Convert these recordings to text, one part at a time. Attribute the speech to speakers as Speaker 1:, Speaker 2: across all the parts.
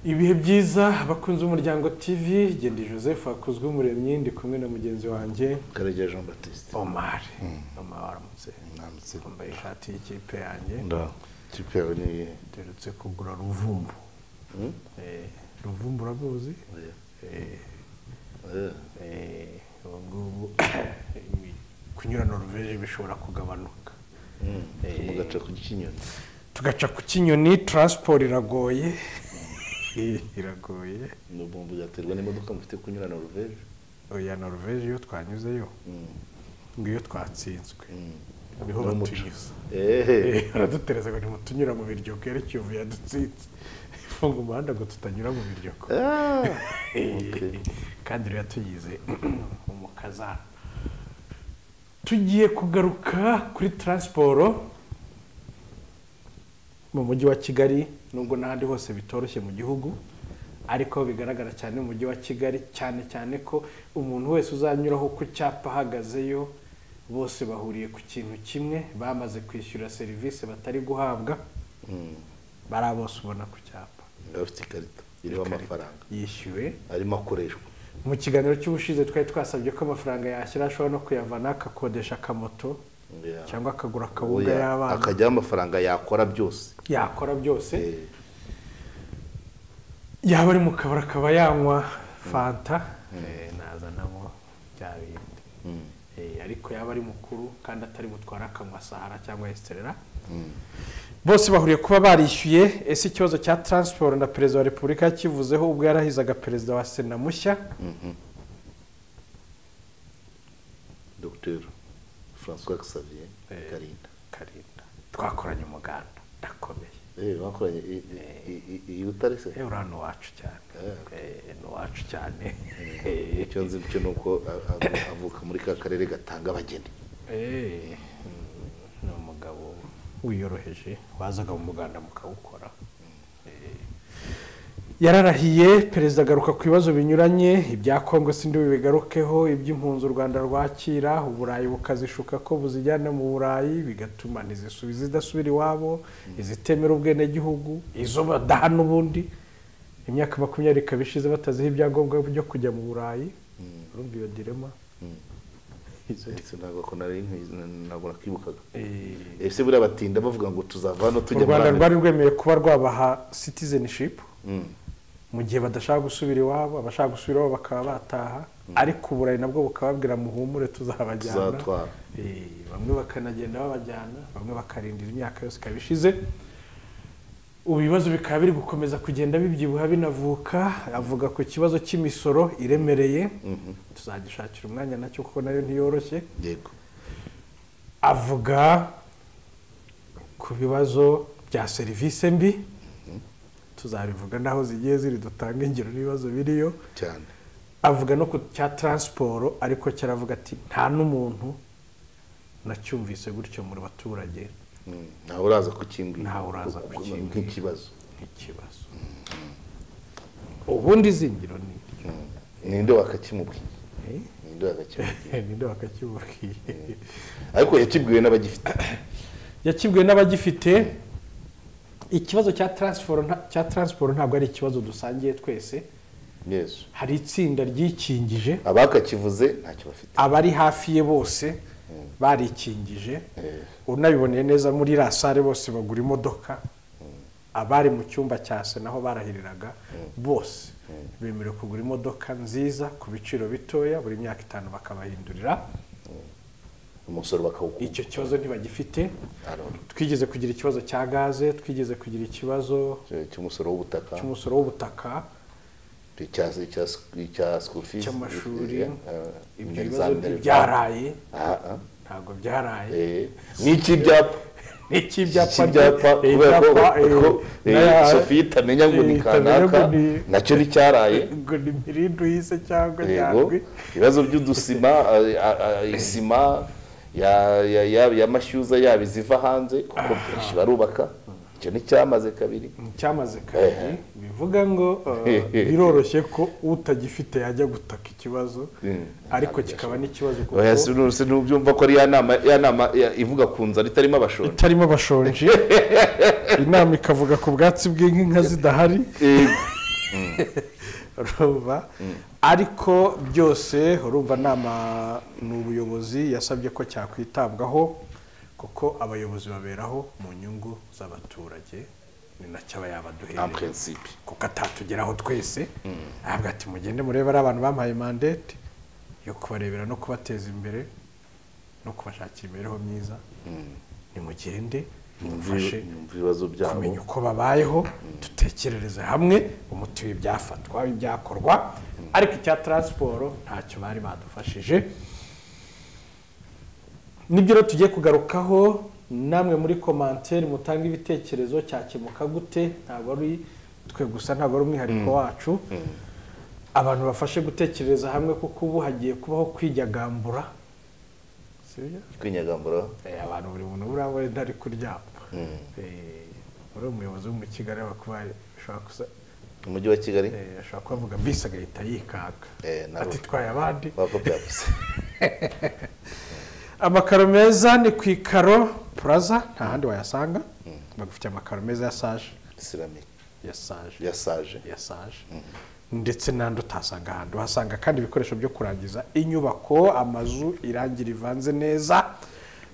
Speaker 1: Ibihe byiza abakunze umuryango TV Gendi Joseph akozwe umuremyi ndi kumwe na mugenzi wanjye
Speaker 2: Karere Jean Baptiste
Speaker 1: Omar aramutse yambaye ishati y'ikipe yanjye
Speaker 2: ikipe yawe ni
Speaker 1: derutse kugura ruvumbu ruvumbu urabuzi ubwo kunyura Norvege bishobora kugabanuka tugaca ku Kinyoni transport iragoye iragoye
Speaker 2: n'ubumbu yaterwa n'imodoka mufite kunyura Norvege
Speaker 1: oya Norvege yo twanyuzeyo ngiyo twatsinzwe niho batunyuza aradutereza ngo nimutunyura mu biryo kerekeye uvuye yadutsinze ifunga umuhanda ngo tutanyura mu biryo kandi rero tuyize umukaza tugiye kugaruka kuri transport mu mujyi wa Kigali nubwo n'ahandi hose bitoroshye mu gihugu ariko bigaragara cyane mu mujyi wa Kigali cyane ko umuntu wese uzanyuraho ku cyapa hagazeyo bose bahuriye ku kintu kimwe bamaze kwishyura serivisi batari guhabwa barabose ubona ku cyapa
Speaker 2: bafite ikarita iriho amafaranga
Speaker 1: yishyuwe
Speaker 2: arimo akoreshwa
Speaker 1: mu kiganiro cy'ubushize twari twasabye ko amafaranga yashyira ashobora no kuyavana akakodesha akamoto cyangwa akagura akabuga y'abana
Speaker 2: akajya amafaranga yakora byose
Speaker 1: yaba ari mu kabara akaba yanywa fanta nazanamo bya bindi ariko yaba ari mukuru kandi atari butwara akanywa sahara cyangwa esterera bose bahuriye kuba barishyuye ese ikibazo cya transport na Perezida wa Repubulika yakivuzeho ubwo yarahizaga Perezida wa Sena mushya
Speaker 2: Dr François Xavier
Speaker 1: Karinda twakoranye umuganda ndakomeye
Speaker 2: bakoranye utarese
Speaker 1: urano wacu cyane no wacu cyane
Speaker 2: icyo nzi cyo nuko avuka muri ka karere gatanga abageni
Speaker 1: no mugabo wiyoroheje wazaga mu muganda mukawukora yararahiye Perezida agaruka ku bibazo binyuranye ibya Kongo sindi bigarukeho iby'impunzi u Rwanda rwakira uburayi bukazishuka ko buzijyana mu burayi bigatuma ntizisubiza idasubira iwabo izitemera ubwene gihugu izo badaha n'ubundi imyaka 20 kabishize bataziha ibyangombwa byo kujya mu burayi urumva iyo dilema
Speaker 2: ese ntabwo ko ntabwo nakibukaga ese buriya batinda bavuga ngo tuzava hano tujya
Speaker 1: mu Rwanda rwari rwemeye kuba rwabaha citizenship mu gihe badashaka gusubira iwabo abashaka gusubira iwabo bakaba bataha ariko uburayi nabwo bukababwira muhumure tuzabajyana bamwe bakanagenda babajyana bamwe bakarindira imyaka yose kabishize ubu ibibazo bikaba biri gukomeza kugenda bibyibuha binavuka avuga ku kibazo cy'imisoro iremereye tuzagishakira umwanya nacyo kuko nayo ntiyoroshye
Speaker 2: yego
Speaker 1: avuga ku bibazo bya serivisi mbi tuzabivuga naho zigiye ziri dutanga ingero n'ibibazo biriyo
Speaker 2: cyane
Speaker 1: avuga no ku cya transport ariko cyaravuga ati nta n'umuntu nacyumvise gutyo muri baturage
Speaker 2: ntawe uraza kukimbwira
Speaker 1: ntawe uraza kukimbwira
Speaker 2: nk'ikibazo
Speaker 1: ubundi zingiro ni
Speaker 2: ninde wakakimubwiye
Speaker 1: ninde wakakimubwiye
Speaker 2: ariko
Speaker 1: yakibwiwe n'abagifite ikibazo cya transport ntabwo ari ikibazo dusangiye twese hari itsinda ryikingije
Speaker 2: abakakivuze ntacyo bafite
Speaker 1: abari hafi ye bose barikingije unabiboneye neza muri rasare bose bagura imodoka abari mu cyumba cya Sena naho barahiriraga bose bemerewe kugura imodoka nziza ku biciro bitoya buri myaka 5 bakabahindurira
Speaker 2: umusoro bakawukuba
Speaker 1: icyo kibazo ntibagifite twigeze kugira ikibazo cya gaze twigeze kugira ikibazo cy'umusoro w'ubutaka
Speaker 2: icya school fees
Speaker 1: cy'amashuri ibyo bibazo byaraye ntabwo byaraye
Speaker 2: n'icy'ibyapa Sophie itamenya ngo ni kanaka nacyo nticyaraye
Speaker 1: ngo ni mirindu yise cyangwa nyandwi
Speaker 2: ibibazo by'udusima isima y'amashyuza yabiziva hanze kuko benshi barubaka icyo nticyamaze kabiri
Speaker 1: bivuga ngo biroroshye ko utagifite yajya gutaka ikibazo ariko kikaba n'ikibazo kuko
Speaker 2: oya nubyumva ko ari ya nama ivuga ku nzara itarimo
Speaker 1: abashonje inama ikavuga ku bwatsi bw'inka zidahari urumva ariko byose urumva nama n'ubuyobozi yasabye ko cyakwitabwaho kuko abayobozi baberaho mu nyungu z'abaturage ni nacyo abayabaduhereye en principe kuko atatugeraho twese ahubwo ati mugende murebe ari abantu bampaye mandate yo kubarebera no kubateza imbere no kubashakira imibereho myiza nimugende mufashe
Speaker 2: ibibazo byabo
Speaker 1: kumenya uko babayeho dutekerereze hamwe umuti w'ibyafatwa ibyakorwa ariko icya transport ntacyo bari badufashije nibyo rero tugiye kugarukaho namwe muri commentaire mutanga ibitekerezo cyakemuka gute ntabwo ari twe gusa ntabwo ari umwihariko wacu abantu bafashe gutekereza hamwe kuko ubu hagiye kubaho kwijyagambura
Speaker 2: kwinyagambura
Speaker 1: abantu buri muntu burawe ntari kuryama uri umuyobozi wo mu Kigali bakubaye ushaka kusa
Speaker 2: umujyi wa Kigali
Speaker 1: ashaka kuvuga bisi agahita yikaka ati twaye abandi
Speaker 2: bako byavuse
Speaker 1: amakaro meza ni ku ikaro plaza nta handi wayasanga bagufite amakaro meza ya sage
Speaker 2: ceramic
Speaker 1: ya sage ndetse n'andi utasanga ahandi uhasanga kandi ibikoresho byo kurangiza inyubako amazu irangira ivanze neza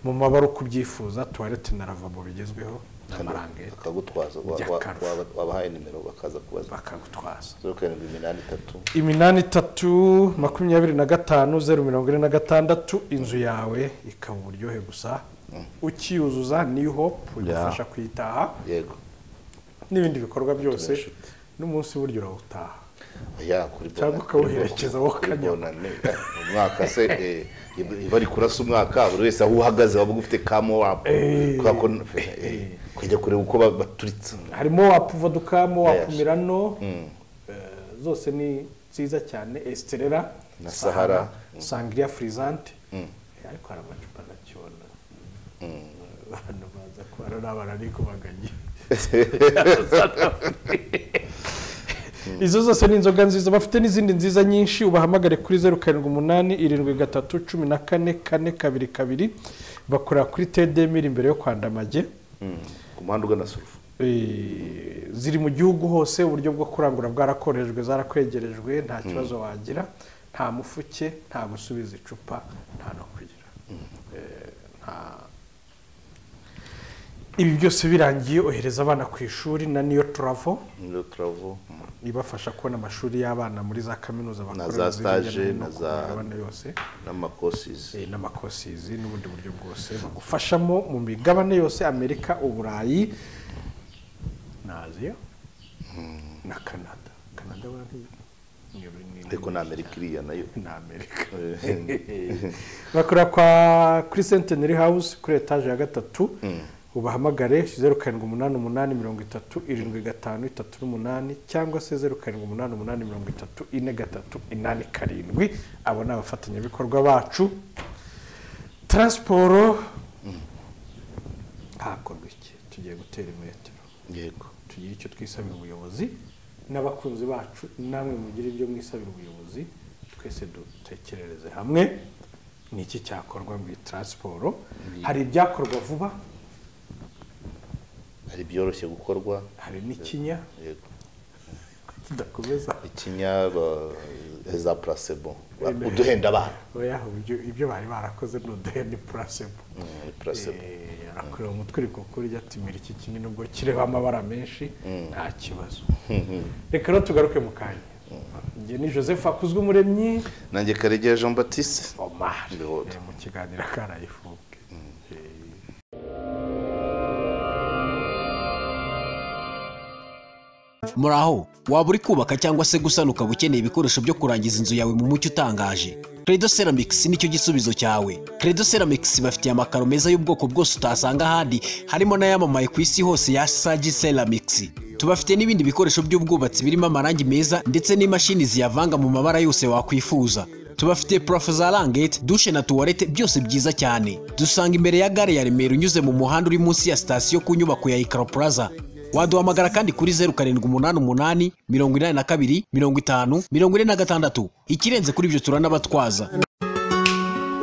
Speaker 1: mu mabara uko ubyifuza toilette na lavabo bigezweho n'amarangete
Speaker 2: akagutwaza wabahaye nimero bakaza kubaza
Speaker 1: bakagutwaza 0783 inzu yawe ikaba uburyohe gusa ukiyuzuza New Hope ugafasha kwitaha
Speaker 2: yego
Speaker 1: n'ibindi bikorwa byose n'umunsi buryo urawutaha
Speaker 2: kuri
Speaker 1: cyangwa ukawuherekeza wakanyona
Speaker 2: umwaka se bari kurasa umwaka buri wese aho uhagaze waba ufite kamo wapo kujya kureba uko baturitse
Speaker 1: harimo wapu vodukamo wapu mirano zose ni nziza cyane esterera
Speaker 2: na sahara
Speaker 1: sangria frisante ariko hari amacupa nacyona hano baza kwara n'abana ariko baganye izo zose ni inzoga nziza bafite n'izindi nziza nyinshi ubahamagare kuri 0787144222 bakora kuri TDM imbere yo kwandamage
Speaker 2: ku muhanda ugana Surufu
Speaker 1: ziri mu gihugu hose uburyo bwo kurangura bwarakorejwe zarakwegerejwe nta kibazo wagira nta mufuke nta gusubiza icupa nta no kugira ibi byose birangiye ohereza abana ku ishuri na niyo travel ibafasha kubona amashuri y'abana muri za kaminuza
Speaker 2: bakora za stage na za
Speaker 1: abana yose
Speaker 2: n'amakosizi
Speaker 1: n'ubundi buryo bwose bagufashamo mu migabane yose Amerika Uburayi na Aziya na Canada
Speaker 2: ariko na Amerika iriya nayo
Speaker 1: na Amerika bakora kuri Centenary House kuri etage ya 3 ubahamagare 0788307538 cyangwa se 0788304387 abo ni abafatanyabikorwa bacu transport hakorwa iki tugiye gutera imetero
Speaker 2: yego
Speaker 1: tugira icyo twisabira ubuyobozi n'abakunzi bacu namwe mugira ibyo mwisabira ubuyobozi twese dutekerereze hamwe niki cyakorwa muri transport hari ibyakorwa vuba
Speaker 2: hari byoroshye gukorwa
Speaker 1: hari n'ikinya
Speaker 2: yego
Speaker 1: tudakomeza
Speaker 2: ikinya za placebo uduhenda abana
Speaker 1: oya ibyo bari barakoze n'uduhenda placebo arakora umutwe ariko kuri yatimira iki kinini nubwo kireho amabara menshi nta kibazo reka rero tugaruke mu kanya nge ni Joseph Akuzwe Umuremyi
Speaker 2: nanjye Karegeya Jean Baptiste
Speaker 1: Omar mu kiganiro Akarayifumbwe
Speaker 3: Muraho waba uri kubaka cyangwa se gusana ukaba ukeneye ibikoresho byo kurangiza inzu yawe mu mucyo utangaje Credo Ceramics nicyo gisubizo cyawe Credo Ceramics bafitiye amakaro meza y'ubwoko bwose utasanga ahandi harimo n'ayamamaye ku isi hose ya Sage Ceramics tubafite n'ibindi bikoresho by'ubwubatsi birimo amarangi meza ndetse n'imashini ziyavanga mu mabara yose wakwifuza tubafite plafo za rangete douche na toilette byose byiza cyane dusanga imbere ya gare ya Remera unyuze mu muhanda uri munsi ya station ku nyubako ya Ikaro Plaza waduhamagara kandi kuri 0788825046 ikirenze kuri ibyo turanabatwaza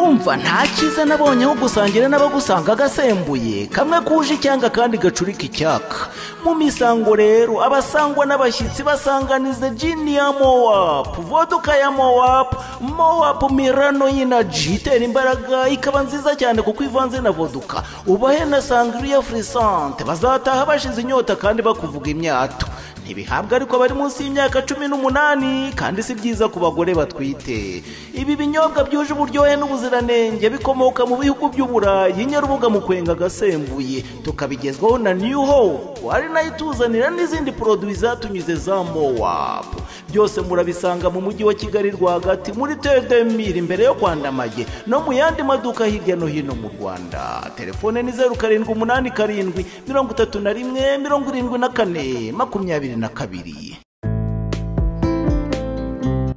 Speaker 4: umva nta cyiza nabonye aho gusangira n'abagusanga agasembuye kamwe kuje icyanga kandi gacurika icyaka mu misango rero abasangwa n'abashyitsi basanganiza jini ya mowapu voduka ya mowapu mirano y'inaji itera imbaraga ikaba nziza cyane kuko ivanze na voduka ubahe na sangriya frisante bazataha bashize inyota kandi bakuvuga imyato ntibihabwa ariko bari munsi y'imyaka 18 kandi si byiza ku bagore batwite ibi binyobwa byuje uburyohe n'ubuziranenge bikomoka mu bihugu by'uburayi nyarubuga mu kwenga gasembuye tukabigezwaho na New Hope ari nayo ituzanira n'izindi produits zatunyuze za Moab byose murabisanga mu mujyi wa Kigali rwagati muri Tedemir imbere yo kwandamage no mu yandi maduka hirya no hino mu Rwanda telefone ni 07873174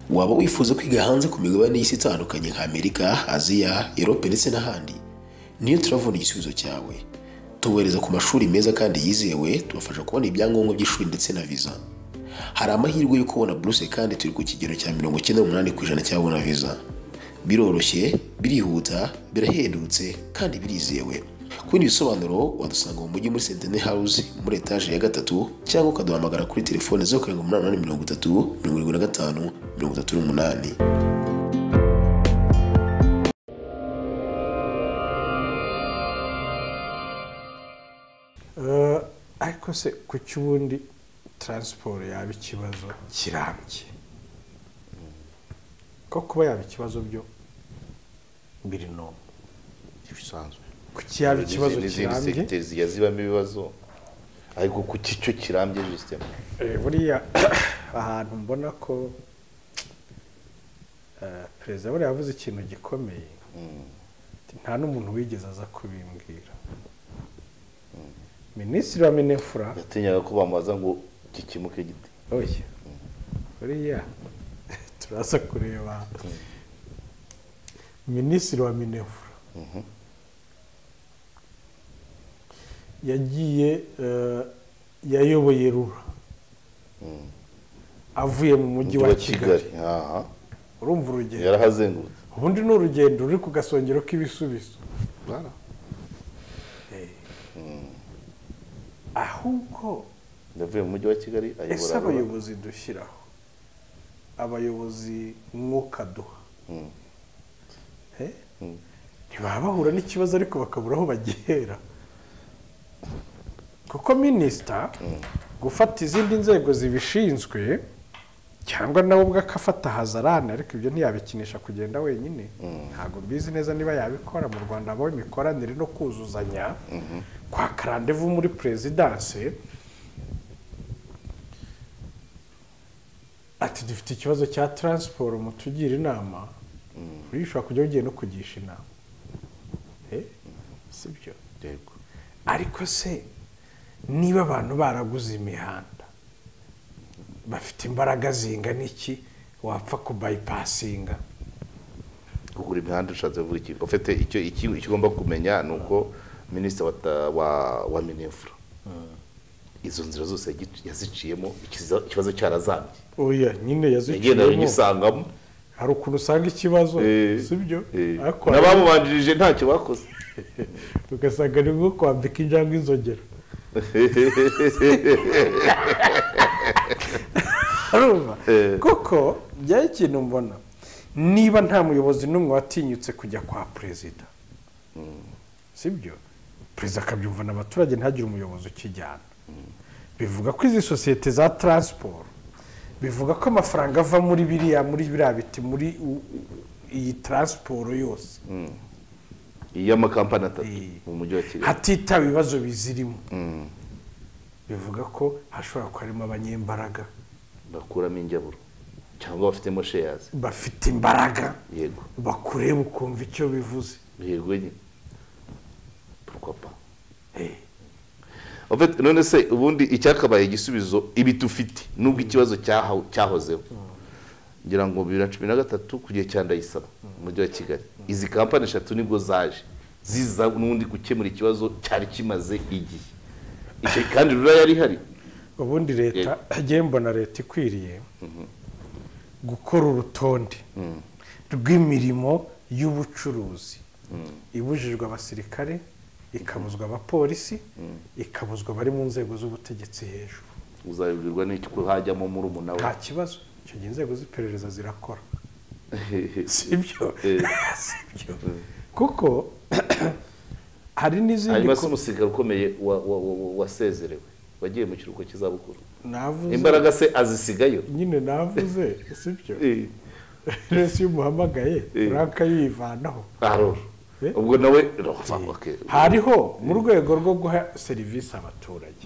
Speaker 3: waba wifuza kwiga hanze ku migabane y'isi itandukanye nka Amerika, Aziya, Europe ndetse n'ahandi niyo turavuna igisubizo cyawe tubohereza ku mashuri meza kandi yizewe tubafasha kubona ibyangombwa by'ishuri ndetse na visa hari amahirwe yo kubona buruse kandi turi ku kigero cya 98% cyabona visa biroroshye birihuta birahendutse kandi birizewe Kundi bisobanuro wadusanga mu mujyi muri Centenary House muri etage ya 3 cyangwa ukaduhamagara kuri telefone 07853538
Speaker 1: ariko se ku cyubundi transport yaba ikibazo kirambye ko kuba yaba ikibazo byo biri no
Speaker 2: bisanzwe
Speaker 1: kuki yaba ikibazo kirambye
Speaker 2: secteurs yazibamo ibibazo ariko kuki cyo kirambye system
Speaker 1: buriya ahantu mbona ko Perezida buriya yavuze ikintu gikomeye nta n'umuntu wigeze aza kubimbwira Minisitiri wa Mininfra
Speaker 2: yatinyaga ko bamaza ngo kikimuke giti
Speaker 1: oya buriya turasa kureba Minisitiri wa Mininfra yagiye yayoboye RURA avuye mu mujyi wa Kigali urumva urugendo
Speaker 2: yarahazengurutse
Speaker 1: ubundi n'urugendo ruri ku gasongero k'ibisubizo ahubwo
Speaker 2: ndavuye mu mujyi wa Kigali
Speaker 1: ayobora abayobozi dushyiraho abayobozi mwuka duha ntibaba bahura n'ikibazo ariko bakabura aho bagihera kuko minisita gufata izindi nzego zibishinzwe cyangwa nawe ubwo akafata hazarane ariko ibyo ntiyabikinisha kugenda wenyine ntabwo mbizi neza niba yabikora mu Rwanda abo imikoranire no kuzuzanya kwa karandevu muri presidence ati dufite ikibazo cya transport mutugira inama urishobora kujya ugiye no kugisha inama sibyo yego ariko se niba abantu baraguze imihanda bafite imbaraga zingana iki wapfa ku bypassinga
Speaker 2: kugura imihanda ushatse vuga iki ufite icyo ikigomba kumenya nuko Minisitiri wa Mininfra izo nzira zose yaziciyemo ikibazo cyarazambye
Speaker 1: oya nyine yaziciyemo
Speaker 2: gisangamo
Speaker 1: hari ukuntu usanga ikibazo sibyo
Speaker 2: nabamubanjirije ntacyo bakoze
Speaker 1: ugasanga ni nko kwambika injangwe inzogera koko bya ikintu mbona niba nta muyobozi n'umwe watinyutse kujya kwa Perezida sibyo Perezida akabyumva n'abaturage ntagire umuyobozi ukijyana bivuga ko izi societe za transport bivuga ko amafaranga ava muri biriya biti muri iyi transport yose
Speaker 2: y'amakampani atatu mu mujyi wa Kigali
Speaker 1: hatitawe ibibazo bizirimo bivuga ko hashobora kuba harimo abanyembaraga
Speaker 2: bakuramo injyaburo cyangwa bafitemo shares
Speaker 1: bafite imbaraga
Speaker 2: yego
Speaker 1: bakureba ukumva icyo bivuze
Speaker 2: yego nyine pourquoi pas en fait none se ubundi icyakabaye igisubizo ibi tufite nubwo ikibazo cyahozeho ngira ngo 2013 kugiye cyandayisaba mu mujyi wa Kigali izi kampani eshatu nibwo zaje ziza n'undi gukemura ikibazo cyari kimaze igihe icyo kandi RURA yari hari
Speaker 1: ubundi leta agiye mbona leta ikwiriye gukora urutonde rw'imirimo y'ubucuruzi ibujijwe abasirikare ikabuzwa abapolisi ikabuzwa bari mu nzego z'ubutegetsi hejuru
Speaker 2: uzabibwirwa n'iki ko hajyamo muri umunara
Speaker 1: nta kibazo icyo gihe inzego z'iperereza zirakora sibyo kuko hari n'izindi
Speaker 2: hanyuma se umusirikare ukomeye wasezerewe wagiye mu kiruhuko cy'izabukuru
Speaker 1: navuze
Speaker 2: imbaraga se azisigayo
Speaker 1: nyine navuze sibyo resi y'umuhamagaye uraka yivanaho
Speaker 2: ubwo nawe
Speaker 1: hariho mu rwego rwo guha serivisi abaturage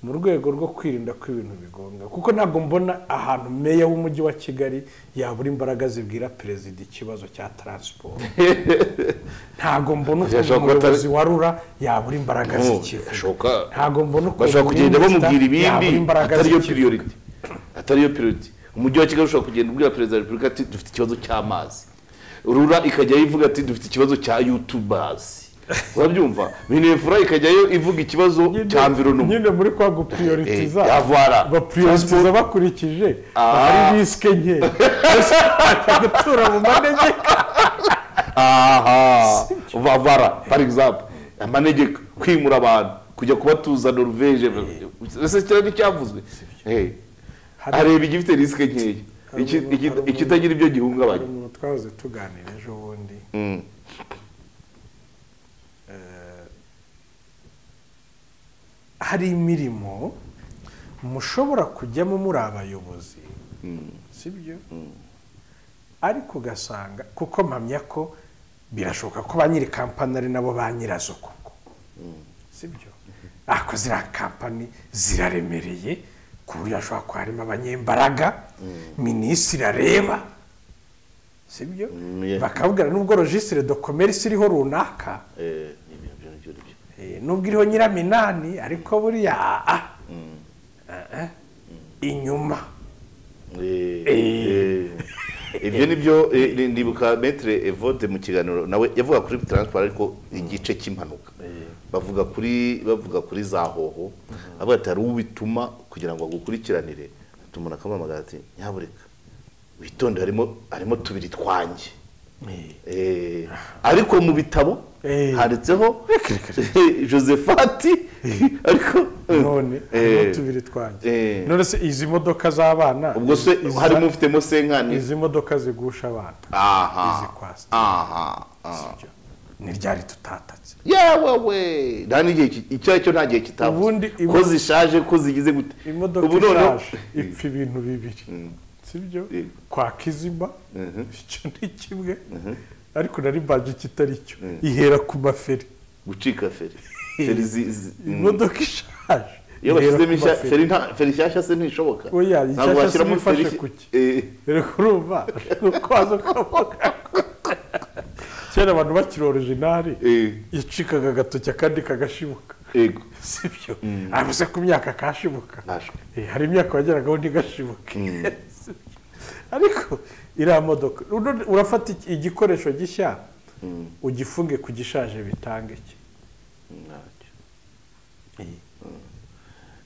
Speaker 1: mu rwego rwo kwirinda ko ibintu bigonga kuko ntabwo mbona ahantu meya w'umujyi wa Kigali yabura imbaraga zibwira perezida ikibazo cya transport ntabwo mbona umuyobozi wa RURA yabura imbaraga z'ikivuga ntabwo mbona uko
Speaker 2: bashobora kugenda bamubwira ibindi atariyo priority umujyi wa Kigali ushobora kugenda ubwira perezida wa repubulika ati dufite ikibazo cy'amazi RURA ikajya ivuga ati dufite ikibazo cya YouTubers urabyumva Mininfra ikajyayo ivuga ikibazo cya environment
Speaker 1: nyine muri kwa guprioritiza
Speaker 2: baprioritiza
Speaker 1: bakurikije ari risk nke gutura mu manegeka
Speaker 2: par exemple amanegeka kwimura abantu kujya kubatuza Norvege ese cyane n'icyavuzwe areba igifite risk nkeya ikitagira ibyo gihungabanya
Speaker 1: twahoze tuganira ejo bundi hari imirimo mushobora kujyamo muri abayobozi sibyo ariko ugasanga kuko mpamya ko birashoboka ko ba nyiri kampani ari nabo ba nyirazo koko sibyo ariko ziriya kampani ziraremereye ku buryo hashobora kuba harimo abanyembaraga minisitiri areba sibyo bakabwira nubwo registre de commerce iriho runaka nubwo iriho nyiraminani ariko buriya inyuma
Speaker 2: ibyo nibyo ndibuka Maître Evode mu kiganiro nawe yavuga kuri transport ariko igice cy'impanuka bavuga kuri za hoho avuga ati ari ubituma kugira ngo agukurikiranire tumuna kamamagara ati nyabureka witonde harimo tubiri twanjye ariko mu bitabo handitseho Josephati ariko
Speaker 1: none tubiri twanjye none se izi modoka z'abana
Speaker 2: ubwo se harimo ufitemo senkani
Speaker 1: izi modoka zigusha abana izi kwasi ni ryari tutatatse
Speaker 2: yewe nani gihe icyo nta gihe kitavuze ko zishaje ko zigize gute
Speaker 1: imodoka ishaje ipfa ibintu bibiri sibyo kwa kizima icyo ni kimwe ariko nari baje kitari cyo ihera ku maferi
Speaker 2: gucika feri
Speaker 1: imodoka ishaje
Speaker 2: iyo bashyizemo feri nshyashya se ntishoboka
Speaker 1: ntabwo bashyiramo feri rero urumva uko waza ukavuga kera abantu bakiri originali yacikaga agatoki akandi kagashibuka sibyo avuze ku myaka kashibuka hari imyaka wageragaho ntigashibuke ariko iriya modoka urafata igikoresho gishya ugifunge ku gishaje bitange iki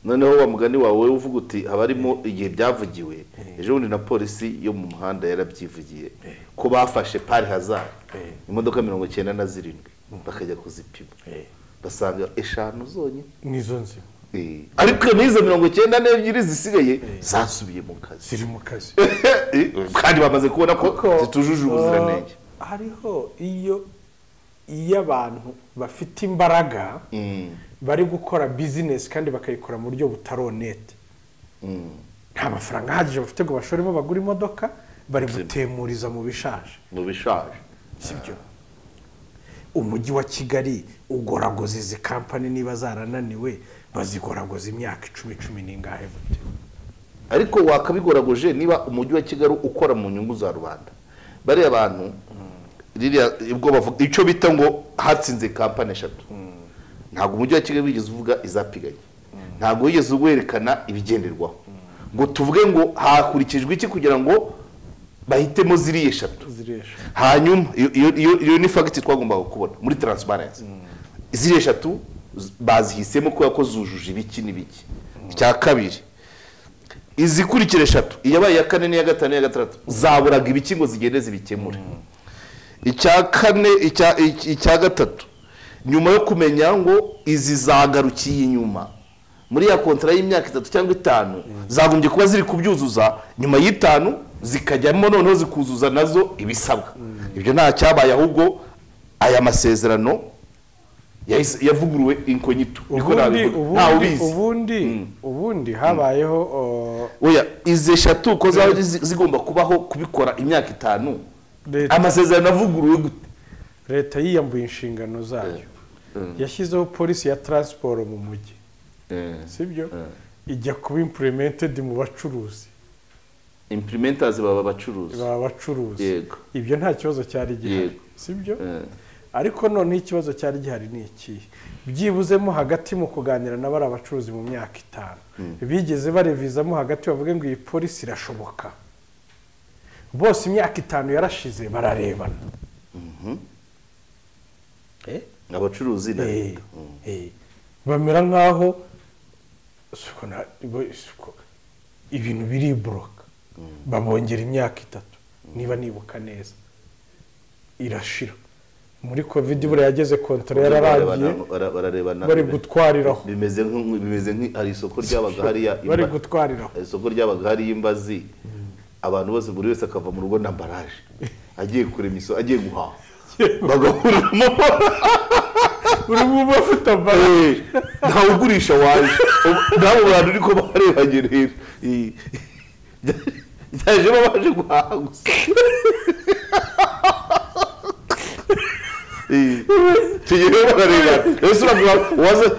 Speaker 2: noneho wa mugani wawe uvuga uti haba harimo igihe byavugiwe ejo bundi na polisi yo mu muhanda yarabyivugiye ko bafashe pari hazard imodoka 97 bakajya kuzipima basanga 5 zonyine
Speaker 1: nizo nzima
Speaker 2: ariko nizo 92 zisigaye zasubiye mu kazi
Speaker 1: ziri mu kazi
Speaker 2: kandi bamaze kubona ko zitujuje ubuziranenge
Speaker 1: hariho iyo abantu bafite imbaraga bari gukora business kandi bakayikora mu buryo butaronete nta mafaranga ahagije bafite ngo bashoremo bagura imodoka bari gutemuriza mu bishaje sibyo umujyi wa Kigali ugoragoza izi kampani niba zarananiwe bazigoragoza imyaka 10 n'ingahe gute
Speaker 2: ariko wakabigoragoje niba umujyi wa Kigali ukora mu nyungu za rubanda bari abantu ririya ubwo bavuga icyo bita ngo hatsinze kampani 3 ntabwo umujyi wa Kigali wigeze uvuga izapiganye ntabwo wigeze werekana ibigenderwaho ngo tuvuge ngo hakurikijwe iki kugira ngo bahitemo ziriye 3 hanyuma iyo ni fact twagomba kubona muri transparency ziriye 3 bazihisemo ko yakozujuje ibiki n'ibiki cya kabiri izikurikire 3 iyabaye ya 4 n'iya 5 n'iya 6 zaburaga ibiki ngo zigende zibikemure icya kane icya gatatu nyuma yo kumenya ngo izi zagarukiye inyuma muri ya kontara y'imyaka 3 cyangwa 5 zagombye kuba ziri kubyuzuza nyuma y'5 zikajyamo noneho zikuzuza nazo ibisabwa ibyo nta cyabaye ahubwo aya masezerano yavuguruwe inkonyito
Speaker 1: ubundi habayeho
Speaker 2: oya izi eshatu ko zigomba kubaho kubikora imyaka 5 amasezerano avuguruwe gute
Speaker 1: leta yiyambuye inshingano zayo yashyizeho polisi ya transport mu mujyi sibyo ijya kuba implemented mu bacuruzi
Speaker 2: implementers baba bacuruzi
Speaker 1: yego ibyo nta kibazo cyari gihari sibyo ariko none ikibazo cyari gihari ni iki byibuzemo hagati mu kuganira n'abari abacuruzi mu myaka 5 bigeze barevizamo hagati bavuge ngo iyi polisi irashoboka bose imyaka 5 yarashize bararebana
Speaker 2: abacuruzi
Speaker 1: bamera nkaho ibintu biri broka babongera imyaka 3 niba nibuka neza irashira muri covid bure yageze kontra yararangiye bari gutwariraho
Speaker 2: bimeze ari isoko ryabaga hariya
Speaker 1: bari gutwariraho
Speaker 2: isoko ryabaga hari imbazi abantu bose buri wese akava mu rugo na baraje agiye kurema iso agiye guhaha bagahuramo buri mu bafite baraje ntawe ugurisha waje nabo bantu ariko barebanye rero yaje baje guhaha gusa tugere barareba ese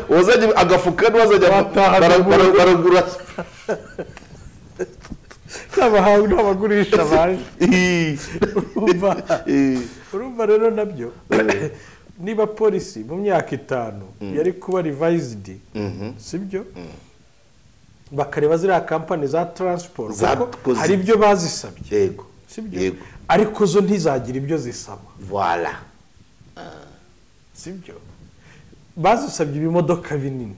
Speaker 2: wazanye agafuka n'wazanye baragura
Speaker 1: n'abahawe n'abagurisha baje urumva rero nabyo niba polisi mu myaka 5 yari kuba revised sibyo bakareba ziriya kampani za transport hari ibyo bazisabye
Speaker 2: yego
Speaker 1: sibyo ariko zo ntizagira ibyo zisaba
Speaker 2: voilà
Speaker 1: sibyo bazisabye ibimodoka binini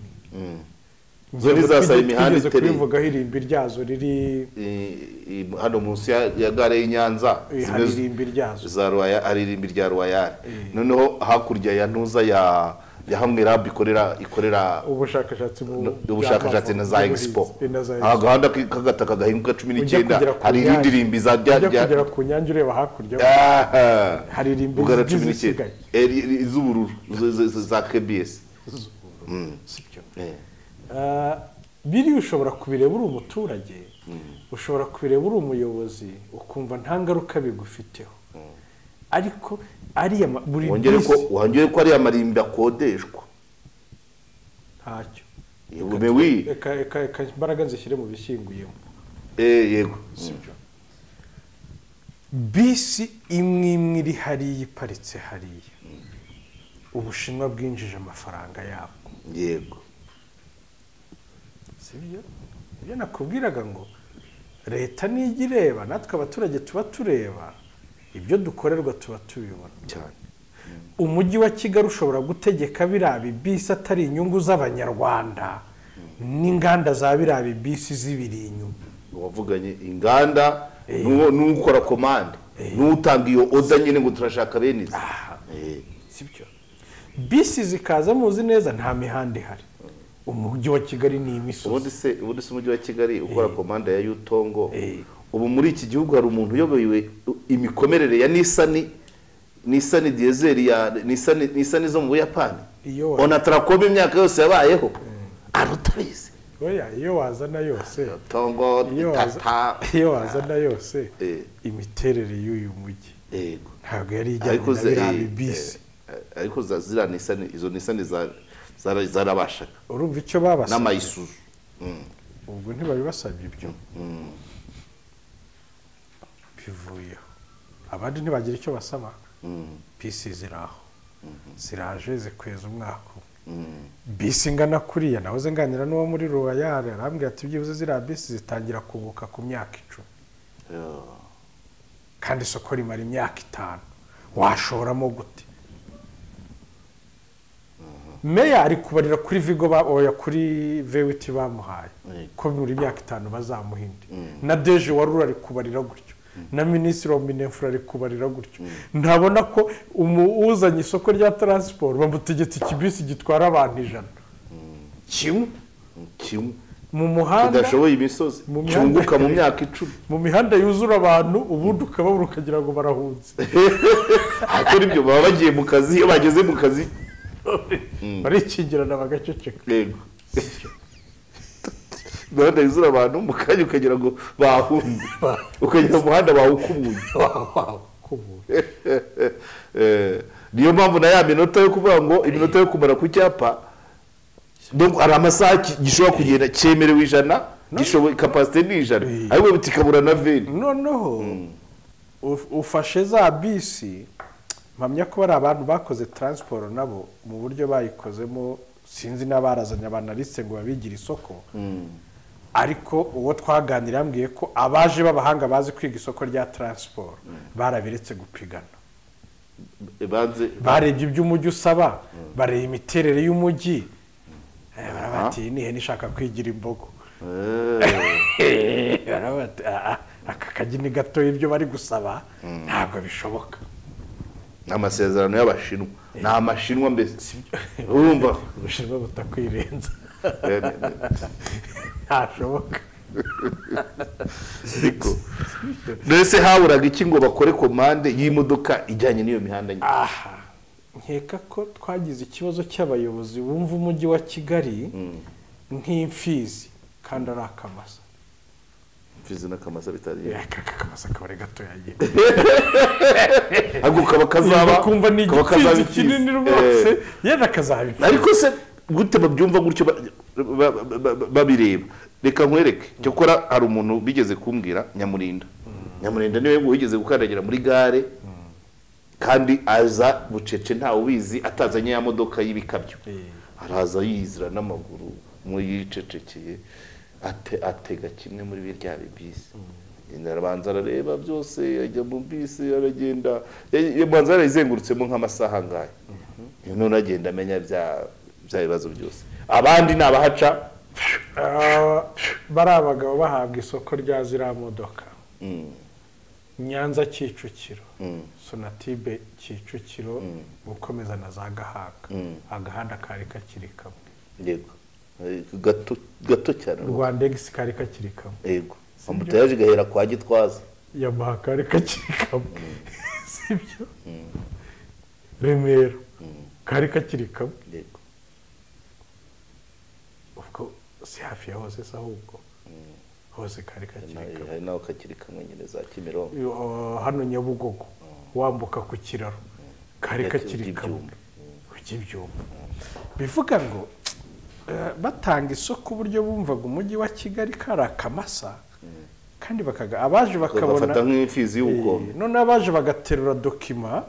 Speaker 2: zo nizasaba imihanda itari
Speaker 1: kuvuga hirimbi ryazo riri
Speaker 2: hano munsi ya gare y'Inyanza
Speaker 1: hirimbi ryazo
Speaker 2: za RWANDA ari irimbi rya RWANDA noneho hakurya ya ntuza ya hamwe lab ikorera ubushakashatsi na za expo agahanda kagataka gahinguka 19 hari irindi rimbi za
Speaker 1: kugera ku Nyanza ureba hakurya hari irimbi
Speaker 2: zisigaye iz'ubururu za KBS
Speaker 1: sibyo biri ushobora kubireba uri umuturage ushobora kubireba uri umuyobozi ukumva nta ngaruka bigufiteho ariko ari buri
Speaker 2: wongere ko ari amarimbi akodeshwa
Speaker 1: ntacyo
Speaker 2: eka
Speaker 1: imbaraga zishyire mu bishyinguyemo
Speaker 2: yego
Speaker 1: sibyo bisi imwe iri hariya iparitse hariya Ubushinwa bwinjije amafaranga yabwo
Speaker 2: yego
Speaker 1: sibyo ibyo nakubwiraga ngo leta nigireba natwe abaturage tuba tureba ibyo dukorerwa tuba tubibona
Speaker 2: cyane
Speaker 1: umujyi wa Kigali ushobora gutegeka birabi bisi atari inyungu z'abanyarwanda n'inganda za birabi bisi zibiri inyuma
Speaker 2: wavuganye inganda n'ukora commande n'utanga iyo order nyine ngo turashaka benize
Speaker 1: sibyo bisi zikaza muzi neza nta mihanda ihari umujyi wa Kigali ni imisozi
Speaker 2: ubundi se umujyi wa Kigali ukora commande ya Yutongo ubu muri iki gihugu hari umuntu uyoboye imikomerere ya Nissan diesel ya Nissan zo mu Buyapani ona trakome imyaka yose yabayeho arutabize
Speaker 1: oya iyo wazana yose
Speaker 2: Tongo
Speaker 1: iyo wazana yose imiterere y'uyu mujyi
Speaker 2: yego
Speaker 1: ntabwo yari ijyanye na bisi
Speaker 2: ariko zira Nissan izo Nissan zarabashaka
Speaker 1: urumva icyo babasabye
Speaker 2: n'amayisuzu
Speaker 1: ubwo ntibabibasabye ibyo bivuyeho abandi ntibagira icyo basaba bisi ziraho ziraje zikweza umwaka bisi ingana kuriya nahoze nganira n'uwo muri RURA arambwira ati byibuze ziriya bisi zitangira kubuka ku myaka 10 kandi isoko rimara imyaka 5 washoramo gute meya ari kubarira kuri vigo oya kuri vewiti bamuhaye ko muri imyaka 5 bazamuhinde na deje wa RURA ari kubarira gutyo na minisitiri wa Mininfra ari kubarira gutyo ntabona ko uzanye isoko rya transport bamutegetse ikibisi gitwara abantu 100 kimwe mu muhanda
Speaker 2: kidashoboye imisozi cyunguka mu myaka 10
Speaker 1: mu mihanda yuzura abantu ubundi ukababura ukagira ngo barahunze
Speaker 2: akora ibyo baba bagiye mu kazi iyo bageze mu kazi
Speaker 1: barikingirana bagaceceka
Speaker 2: yego imihanda yuzura abantu mu kanya ukagira ngo bahunze ukagira umuhanda bawukumuye niyo mpamvu na ya minota yo kuvuga ngo iminota yo kumara ku cyapa donc ari amasaha gishobora kugenda cyemerewe 100 gishoboye capacité ni 100 ariko bitikabura na 20
Speaker 1: noneho ufashe za bisi mpamya ko bari abantu bakoze transport nabo mu buryo bayikozemo sinzi n'abarazanye abanaliste ngo babigira isoko ariko uwo twaganira yambwiye ko abaje babahanga bazi kwiga isoko rya transport barabiretse gupigana barebye iby'umujyi usaba bareba imiterere y'umujyi barabati nihe nishaka kwigira imbogo barabati aka kagini gato ibyo bari gusaba ntabwo bishoboka
Speaker 2: amasezerano y'abashinwa na amashinwa mbese urumva
Speaker 1: ubushinwa butakwirenza ntashoboka
Speaker 2: siko mbese haburaga iki ngo bakore komande y'imodoka ijyanye n'iyo mihanda nyine
Speaker 1: nkeka ko twagize ikibazo cy'abayobozi bumva umujyi wa Kigali nk'imfizi kandi ari akamasa
Speaker 2: imfizi n'akamasa bitari
Speaker 1: akamasa kabare gato yagiye
Speaker 2: aguka bakazaba
Speaker 1: kumva ni igipfizi kinini rwose yenda kazabipfa
Speaker 2: ariko se gute babyumva gutyo babireba reka nkwereke cyo kora hari umuntu bigeze kumbwira Nyamurinda niwe wigeze gukandagira muri gare kandi aza bucece ntawe ubizi atazanye ya modoka y'ibikabyo araza yizira n'amaguru mu yicecekeye atega kimwe muri birya bisi arabanza arareba byose ajya mu bisi aragenda yabanza arayizengurutsemo nk'amasaha ngaye none agenda amenya bya bibazo byose abandi nabahaca
Speaker 1: bari abagabo bahabwa isoko rya ziriya modoka Nyanza Kicukiro Sonatibe Kicukiro gukomeza na za Gahanga agahanda kari kakiri kamwe
Speaker 2: yego gato cyane
Speaker 1: Rwandex kari kakiri kamwe
Speaker 2: yego amutayaje gahera kwa Gitwaza
Speaker 1: Yamaha kari kakiri kamwe sibyo Remero kari kakiri kamwe
Speaker 2: yego
Speaker 1: ubwo si hafi ya hose ahubwo hose kari kakiri kamwe
Speaker 2: hari naho kakiri kamwe nyine za Kimironko
Speaker 1: hano Nyabugogo wambuka ku kiraro kari kakiri kamwe ibyuma bivuga ngo batanga isoko uburyo bumvaga umujyi wa Kigali kari akamasa kandi abaje bakabona
Speaker 2: bafata nk'imfizi y'ubukombe
Speaker 1: none abaje bagaterura document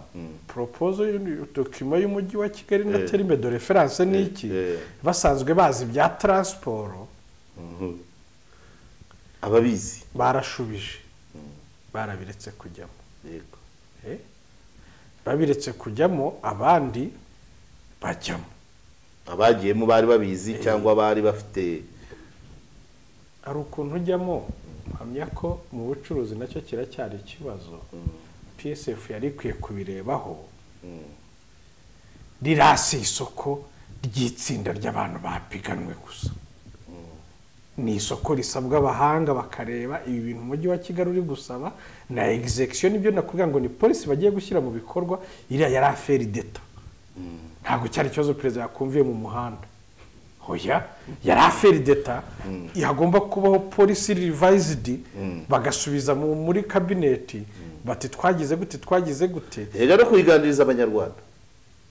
Speaker 1: proposal document y'umujyi wa Kigali na terme de référence n'iki basanzwe bazi bya transport
Speaker 2: ababizi
Speaker 1: barashubije barabiretse kujyamo
Speaker 2: yego
Speaker 1: babiretse kujyamo abandi bajyamo
Speaker 2: abagiyemo bari babizi cyangwa bari bafite
Speaker 1: ari ukuntu ujyamo mpamya ko mu bucuruzi nacyo kiracyari ikibazo PSF yari ikwiye kubirebaho rirasi isoko ry'itsinda ry'abantu bapiganwe gusa ni isoko risabwa abahanga bakareba ibi bintu umujyi wa Kigali uri gusaba na execution ibyo nakubwira ngo ni police bagiye gushyira mu bikorwa iriya yari affaire d'etat ntabwo cyari ikibazo perezida yakumviye mu muhanda hoya yari affaire d'etat yagomba kubaho policy revised bagasubiza muri cabinet bati twagize gute
Speaker 2: rero kuyiganiriza abanyarwanda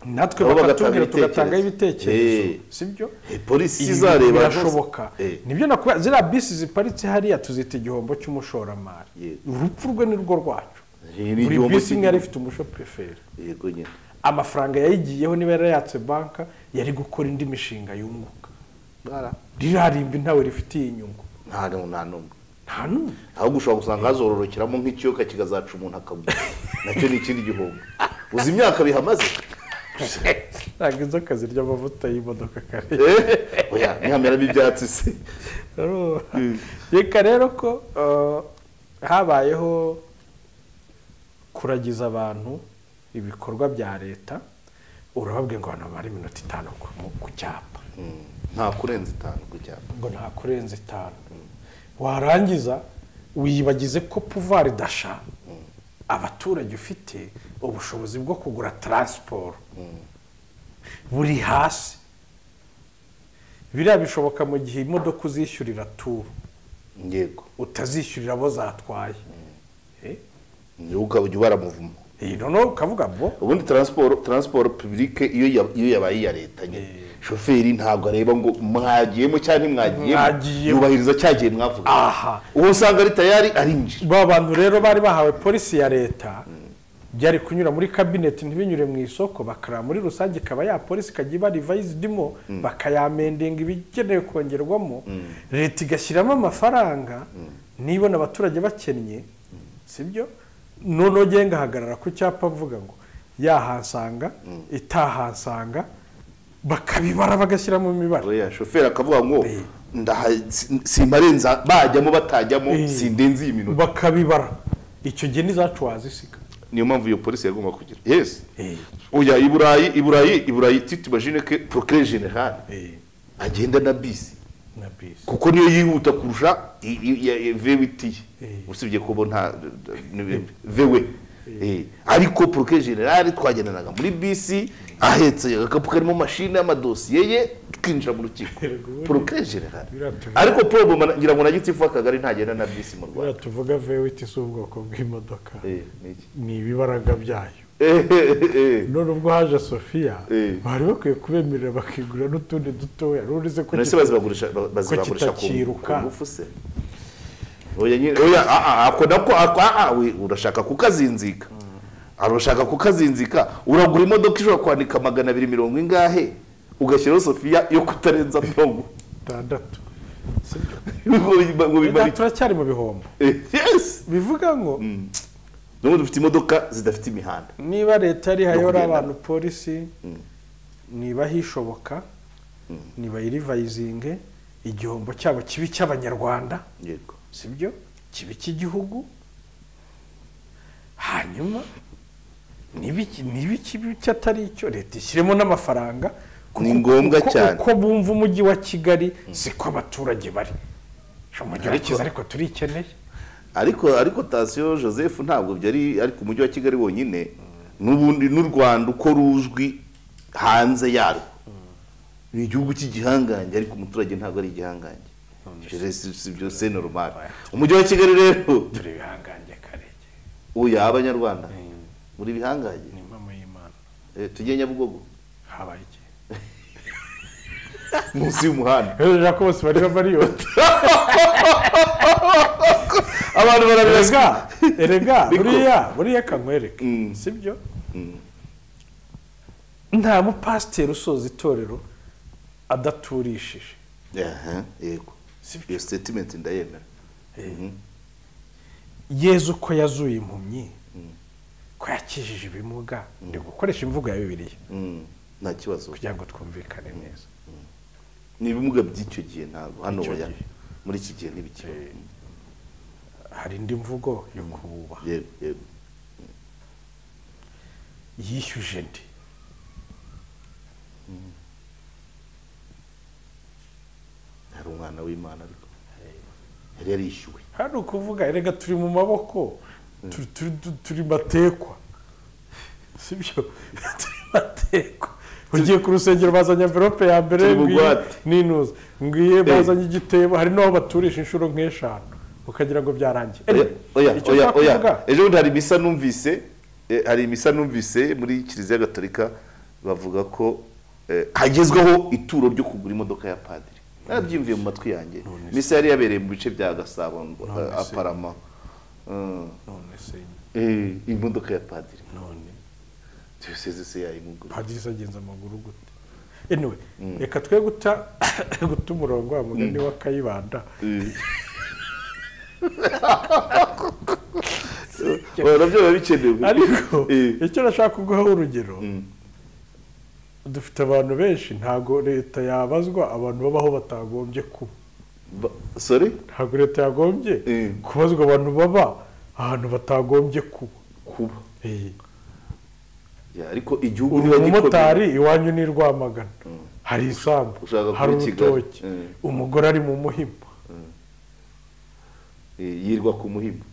Speaker 1: natwe bakatubwira tugatanga ibitekerezo sibyo
Speaker 2: polisi izareba
Speaker 1: birashoboka nibyo nakubwira zira bisi ziparitse hariya tuzita igihombo cy'umushoramari urupfu rwe nirwo rwacu buri bisi imwe yari ifite umushoferi
Speaker 2: yego nyine
Speaker 1: amafaranga yayigiyeho niba yarayatse banka yari gukora indi mishinga yunguka rirarimba ntawe rifitiye inyungu
Speaker 2: nta numwe ahubwo ushobora gusanga hazororokeramo nk'ikiyoka kigazaca umuntu akagwa nacyo ni ikindi gihombo uzi imyaka bihamaze
Speaker 1: ntabwo inzoka zirya amavuta y'imodoka kare
Speaker 2: oya ntihameramo ibyatsi se
Speaker 1: reka rero ko habayeho kuragiza abantu ibikorwa bya leta urababwiye ngo hano bari minota 5 ku cyapa
Speaker 2: nta kurenza 5 ku cyapa
Speaker 1: ngo nta kurenza 5 warangiza wibagize ko pouvoir d'achat abaturage ufite ubushobozi bwo kugura transport buri hasi biriya bishoboka mu gihe imodoka uzishyurira tour
Speaker 2: yego
Speaker 1: utazishyurira abo zatwaye
Speaker 2: ukaba ujya baramuvumo
Speaker 1: noneho ukavuga bo
Speaker 2: ubundi transport publique iyo yabaye iya leta nyine shoferi ntabwo areba ngo mwagiyemo cyangwa ntimwagiyemo yubahiriza cyagiye mwavuga uwo usanga ari tayari arinjira
Speaker 1: ba bantu rero bari bahawe polisi ya leta byari kunyura muri cabinet ntibinyure mu isoko bakara muri rusange kaba ya polisi kagiba revised dimo bakayamendinga ibigenewe kongerwamo leta igashyiramo amafaranga nibona abaturage bakennye sibyo none genga hagarara ku cyapa mvuga ngo yahansanga itahansanga bakabibara bagashyira mu mibare
Speaker 2: oya shoferi akavuga ngo simarenza bajyamo batajyamo sindenzi iyi minota
Speaker 1: bakabibara icyo gihe nizacu wazisiga
Speaker 2: niyo mpamvu iyo polisi yagomba kugira yes oya iburayi titubajine ke procureur general agenda na bisi kuko niyo yihuta kurusha VWT usibye ko bo nta VW ariko procureur general twagendanaga muri bisi ahetse agakapu karimo mashine y'amadosiye ye twinjira mu rukiko procureur general ariko problem ngira ngo nagitifu akagari ntagenda na bisi mu Rwanda
Speaker 1: tuvuga VWT s'ubwoko bw'imodoka ni ibibaraga byayo none ubwo haje Sofia bari bakwiye kubemerera bakigura n'utundi dutoya rurize ko
Speaker 2: bazibagurisha ku ngufu se oya ako nako urashaka kukazinzika arashaka kukazinzika uragura imodoka ishobora kwandika 270 ingahe ugashyiraho Sofia yo kutarenza
Speaker 1: 60 turacyari mu bihombo
Speaker 2: yes
Speaker 1: bivuga ngo
Speaker 2: none dufite imodoka zidafite imihanda
Speaker 1: niba leta ari hayora abantu polisi niba hishoboka niba irivayizinge igihombo cyabo kibi cy'abanyarwanda
Speaker 2: yego
Speaker 1: sibyo kibi cy'igihugu hanyuma nibi kibi cyatari icyo leta ishyiremo n'amafaranga
Speaker 2: ni ngombwa cyane
Speaker 1: ko bumva umujyi wa Kigali siko abaturage bari umujyi wa Kigali ariko turikeneye
Speaker 2: ariko Tasio Joseph ntabwo byari ariko umujyi wa Kigali wonyine n'ubundi n'u Rwanda uko ruzwi hanze yarwo ni igihugu cy'igihangange ariko umuturage ntabwo ari igihangange si byose normal umujyi wa Kigali rero
Speaker 1: turi bihangange karege
Speaker 2: uya abanyarwanda muri bihangange
Speaker 1: ni mama y'Imana
Speaker 2: tujye Nyabugogo
Speaker 1: habaye iki
Speaker 2: munsi y'umuhanda
Speaker 1: Jacob bari Marriott
Speaker 2: abantu barabirega
Speaker 1: erega buriya kankwereke sibyo nta mupasiteri usoza itorero adaturishije
Speaker 2: yego iyo statement ndayemera
Speaker 1: Yezu ko yazuye impumyi ko yakijije ibimuga ndi gukoresha imvugo ya Bibiliya
Speaker 2: nta kibazo
Speaker 1: kugira ngo twumvikane neza
Speaker 2: ni ibimuga by'icyo gihe ntabwo hano oya muri iki gihe n'ibikiba
Speaker 1: hari indi mvugo yo kububa
Speaker 2: yego
Speaker 1: yishyuje ndi
Speaker 2: hari umwana w'Imana ariko yari yarishyuwe
Speaker 1: hano kuvuga erega turi mu maboko turi matekwa sibyo turi matekwa ugiye ku rusengero bazanye envelope ya mbere n'inuza ngiye bazanye igitebo hari n'aho baturisha inshuro nk'eshanu ukagira ngo byarangiye
Speaker 2: oya ejo bundi hari imisa numvise muri Kiliziya Gatolika bavuga ko hagezweho ituro ryo kugura imodoka ya padiri nabyimviye mu matwi yanjye misa yari yabereye mu bice bya Gasabo aparama
Speaker 1: none se
Speaker 2: imodoka ya padiri
Speaker 1: none
Speaker 2: se yayimugura
Speaker 1: padiri sagenza amaguru gute anyway reka twe guta umurongo wa mugani wa Kayibanda
Speaker 2: nabyo biba bikenewe
Speaker 1: ariko icyo nashaka kuguha urugero dufite abantu benshi ntago leta yabazwa abantu babaho batagombye kuba
Speaker 2: sorry
Speaker 1: ntago leta yagombye kubazwa abantu baba ahantu batagombye kuba
Speaker 2: ariko igihugu
Speaker 1: umumotari iwanyu ni Rwamagana hari isambu hari urutoki umugore ari mu Muhima
Speaker 2: yirwa ku Muhima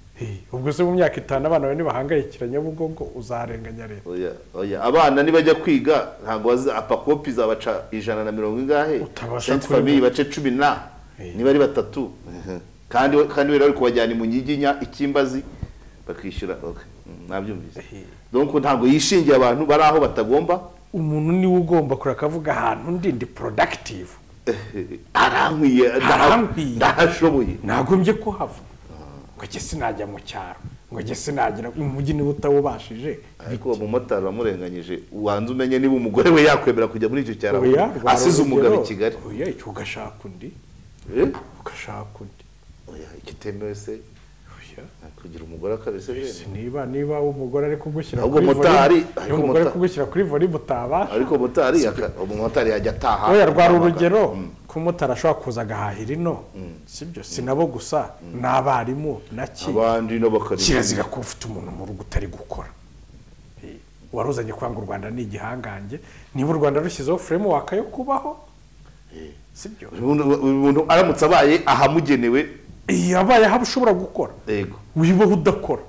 Speaker 1: ubwo se mu myaka 5 abana bane bahangayikira Nyabugogo uzarenganya leta
Speaker 2: oya abana nibajya kwiga ntago apakopi zabaca 140 ingahe Sainte Famille bace 10 na niba ari batatu kandi rero kubajyana mu nyiginya ikimbazi bakishyura nabyumvise donc ntago yishingiye abantu bari aho batagomba
Speaker 1: umuntu ni ugomba kurakavuga ahantu ndi productive
Speaker 2: arankwiye ndahashoboye
Speaker 1: nagombye ko hava ngo je sinajya mu cyaro ngo je sinagira umujyi ni utawubashije
Speaker 2: ariko mu motari bamurenganyije ubanze umenye niba umugore we yakwemera kujya muri icyo cyaro asize umugabo i Kigali
Speaker 1: oya icyo ugashaka undi ugashaka undi
Speaker 2: oya ikitemewe se kugira umugore akabese
Speaker 1: niba umugore ari kugushyira
Speaker 2: kuri motari
Speaker 1: umugore kugushyira kuri voli mutabasha
Speaker 2: ariko motari yajya ataha
Speaker 1: oya rwara urugero ku motari ashobora kuza agahahira ino sibyo sinabo gusa n'abarimu naki
Speaker 2: abandi no bakarira
Speaker 1: kirazira ko ufite umuntu mu rugo utari gukora waruzanye kwanga u Rwanda ni igihangange niba u Rwanda rushyizeho framework yo kubaho sibyo
Speaker 2: umuntu aramutse abaye ahamugenewe
Speaker 1: yabaye aho ushobora gukora
Speaker 2: yego
Speaker 1: wibaho udakora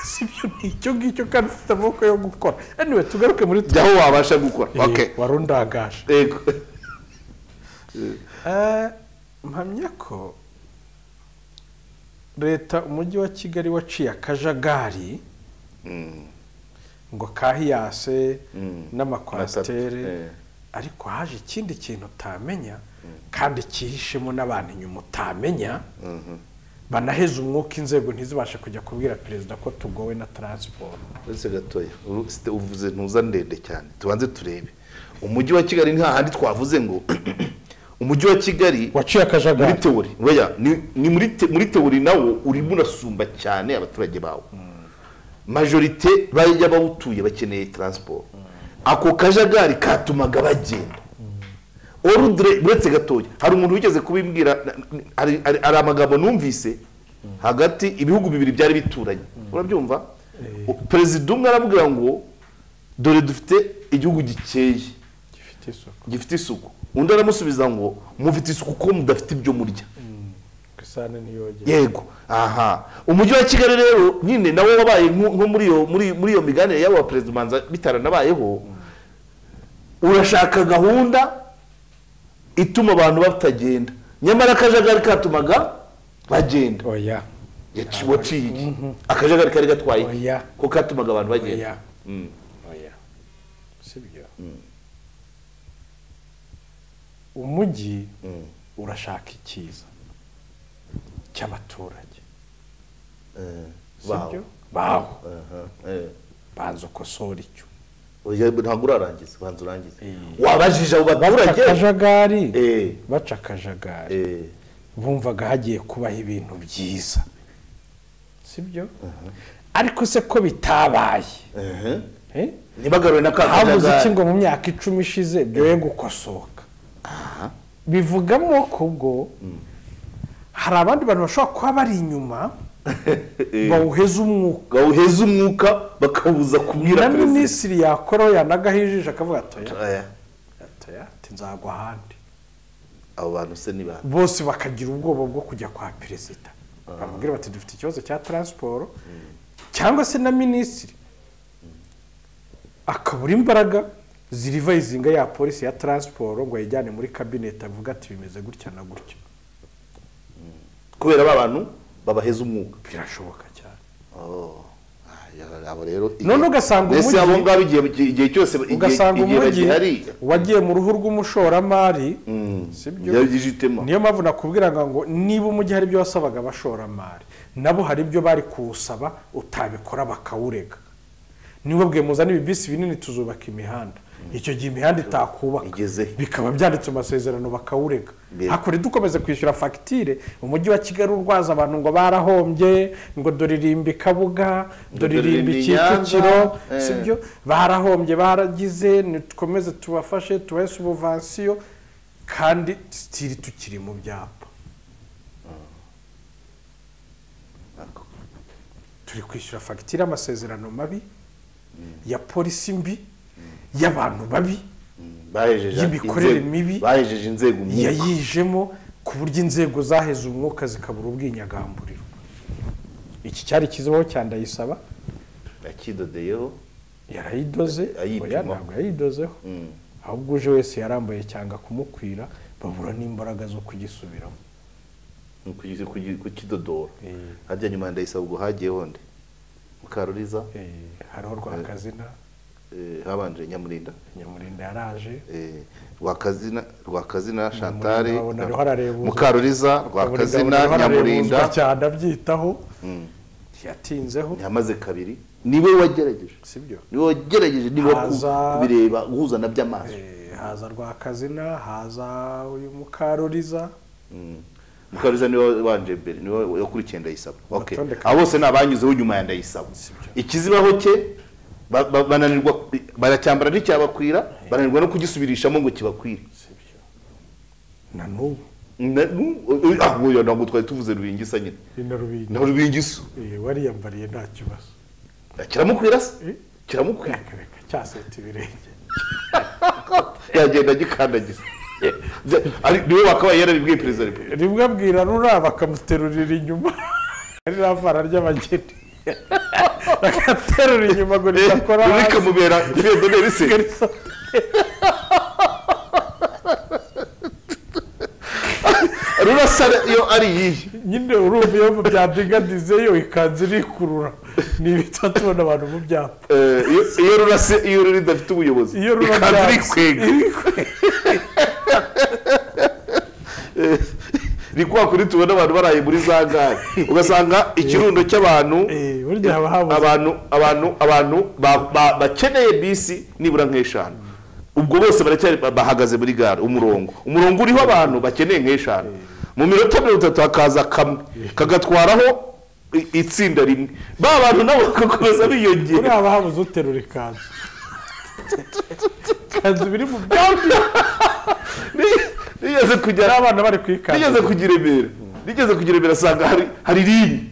Speaker 1: sibyo nicyo ngicyo kandi ufite amaboko yo gukora anyway tugaruke muri
Speaker 2: jyaho wabasha gukora okay
Speaker 1: warundagaje
Speaker 2: yego
Speaker 1: mpamya ko leta umujyi wa Kigali waciye akajagari ngo kahiyase n'amakwastere ariko haje ikindi kintu utamenya kandi kihishemo n'abantu inyuma utamenya banaheza umwuka inzego ntizibashe kujya kubwira perezida ko tugowe na transport
Speaker 2: ese gatoya uvuze ntuza ndende cyane tubanze turebe umujyi wa Kigali nta handi twavuze ngo umujyi wa Kigali
Speaker 1: waciye akajagari
Speaker 2: muri teori oya ni muri teori nawo uri munasumba cyane abaturage bawo majorité bajya bawutuye bakeneye transport ako kajagari katumaga bagenda orudre buretse gatoya hari umuntu wigeze kubimbwira ari amagambo numvise hagati ibihugu bibiri byari bituranye urabyumva Perezida umwe arabwira ngo dore dufite igihugu gikeye gifite isuku undi aramusubiza ngo mufite isuku ko mudafite ibyo murya
Speaker 1: kisane niyoge
Speaker 2: yego aha umujyi wa Kigali rero nyine nawe wabaye nko muri iyo miganire y'aba perezida manza bitaranabayeho urashaka gahunda ituma abantu batagenda nyamara akajagari katumaga bagenda
Speaker 1: oya
Speaker 2: waciye iki akajagari kari gatwaye ko katumaga abantu bagenda
Speaker 1: oya sibyo umujyi urashaka ikiza cy'abaturage sibyo baho banza ukosora icyo
Speaker 2: ntabwo urarangiza banza urangiza wabajije abo baturage
Speaker 1: akajagari baca akajagari bumvaga hagiye kubaho ibintu byiza sibyo ariko se ko bitabaye
Speaker 2: ntibagaruwe na
Speaker 1: kajagari habuze iki ngo mu myaka 10 ishize byoye gukosoka bivugamo ko ubwo hari abandi bantu bashobora kuba bari inyuma bawuheza umwuka bakabuza kubwira
Speaker 2: perezida
Speaker 1: na minisitiri yakora yanagahijije akavuga atoya nzagwa ahandi
Speaker 2: abo bantu se ni bande
Speaker 1: bose bakagira ubwoba bwo kujya kwa perezida bamubwira bati dufite ikibazo cya transport cyangwa se na minisitiri akabura imbaraga ziriva izinga ya polisi ya transport ngo yijyane muri cabinet avuga ati bimeze gutya na gutya
Speaker 2: kubera abantu babaheza umwuka
Speaker 1: birashoboka cyane
Speaker 2: abo rero
Speaker 1: none ugasanga
Speaker 2: umujyi abo ngabo igihe cyose
Speaker 1: ugasanga umujyi wagiye mu ruhu rw'umushoramari sibyo niyo mpamvu nakubwira ngo niba umujyi hari ibyo wasabaga abashoramari nabo hari ibyo bari kuwusaba utabikora bakawurega niba bwiye muzana ibibisi binini tuzubaka imihanda icyo gihe imihanda itakubaka bikaba byanditse mu masezerano bakawurega hakore dukomeze kwishyura fagitire umujyi wa Kigali urwaza abantu ngo barahombye ngo doririmbi Kabuga doririmbi Kicukiro sibyo barahombye baragize nikomeze tubafashe tubahe subvention kandi stili tukiri mu byapa turi kwishyura fagitire amasezerano mabi ya polisi mbi y'abantu babi
Speaker 2: bahejeje
Speaker 1: y'imikorere mibi
Speaker 2: bahejeje inzego umwuka
Speaker 1: yayijemo ku buryo inzego zaheze umwuka zikabura ubwinyagamburiro. Iki cyari kizibaho cyandayisaba
Speaker 2: yakidodeyeho
Speaker 1: yarayidoze oya ntabwo yayidozeho ahubwo uje wese yarambaye cyanga kumukwira babura n'imbaraga zo kugisubiramo
Speaker 2: kukidodora harya nyuma ndayisaba ubwo hagiyeho nde Mukaruriza
Speaker 1: hariho Rwakazina
Speaker 2: habanje Nyamurinda
Speaker 1: yaraje
Speaker 2: Rwakazina Chantal
Speaker 1: Mukaruriza
Speaker 2: Rwakazina Nyamurinda
Speaker 1: cyane abyitaho yatinzeho
Speaker 2: yamaze kabiri niwe wagerageje
Speaker 1: sibyo
Speaker 2: niwe wagerageje niwe kubireba guhuza na by'amaso
Speaker 1: haza Rwakazina haza uyu Mukaruriza
Speaker 2: Mukaruriza niwe wanje mbere niwe yakurikiye ndayisaba okay abo bose nabanyuzeho nyuma ya ndayisaba ikizibaho cye bananirwa baracyambara n'icyabakwira bananirwa no kugisubirishamo ngo kibakwire
Speaker 1: sibyo na n'ubu
Speaker 2: ahubwo ntabwo twari tuvuze Rubingisa nyine na Rubingiso
Speaker 1: wariyambariye nta kibazo
Speaker 2: kiramukwira se kiramukwira
Speaker 1: cyaseta ibirenge
Speaker 2: yagenda gikandagiza niwe wakabaye yarabibwiye Perezida
Speaker 1: rimwe abwira RURA bakamuterurira inyuma ari ravara ry'abageni bakaterura inyuma ngo ridakora
Speaker 2: rikamubera fedoneri se RURA iyo ari yiyi
Speaker 1: nyine urumva iyo byadigadizeyo ikanzu irikurura ni ibita tubona abantu mu byapa
Speaker 2: iyo RURA se iyo RURA idafite ubuyobozi
Speaker 1: iyo RURA
Speaker 2: ikanzu irikwega ni kwa kuri tubona abantu baraye muri za gare ugasanga ikirundo cy'abantu abantu bakeneye bisi nibura nk'eshanu ubwo bose baracyari bahagaze muri gare umurongo uriho abantu bakeneye nk'eshanu mu minota 30 hakaza kamwe kagatwaraho itsinda rimwe ba bantu nabo bakakomeza biyongera
Speaker 1: kuri aba habuze uterura ikanzu kanzu biri mu byambi
Speaker 2: nigeze kugera
Speaker 1: abana bari kwikanzu
Speaker 2: nigeze kugira asanga hari rini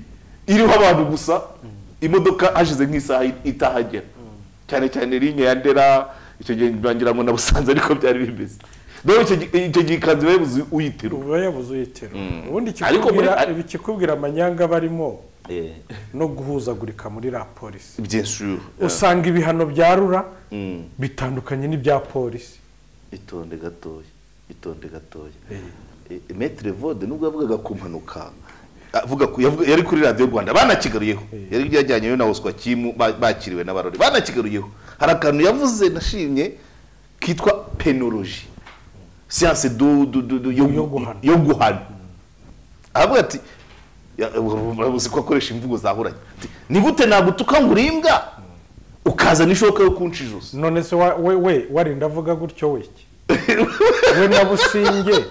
Speaker 2: iriho abantu gusa imodoka hashize nk'isaha itahagera cyane rinye ya Ndera icyo gihe bangira ngo nabusanze ariko byari bimeze no icyo gihe kanzu babuze uyitero ubundi kikubwira amanyanga barimo no guhuzagurika muri la polisi bien sûr
Speaker 1: usanga ibihano bya RURA bitandukanye n'ibya polisi
Speaker 2: itonde gatoya Maître Vode nubwo yavugaga ku mpanuka avuga ko yari kuri radio Rwanda banakigaruyeho yari yajyanyeyo na Oswa Kimu bakiriwe n'abarori banakigaruyeho hari akantu yavuze nashimye kitwa penologie science yo guhana avuga ati urabuze ko akoresha imvugo zahuranye ni gute nagutuka ngo urimbwa ukaza n'ishoka yo kuncijose
Speaker 1: none se we warinda avuga gutyo wiki we nabusinge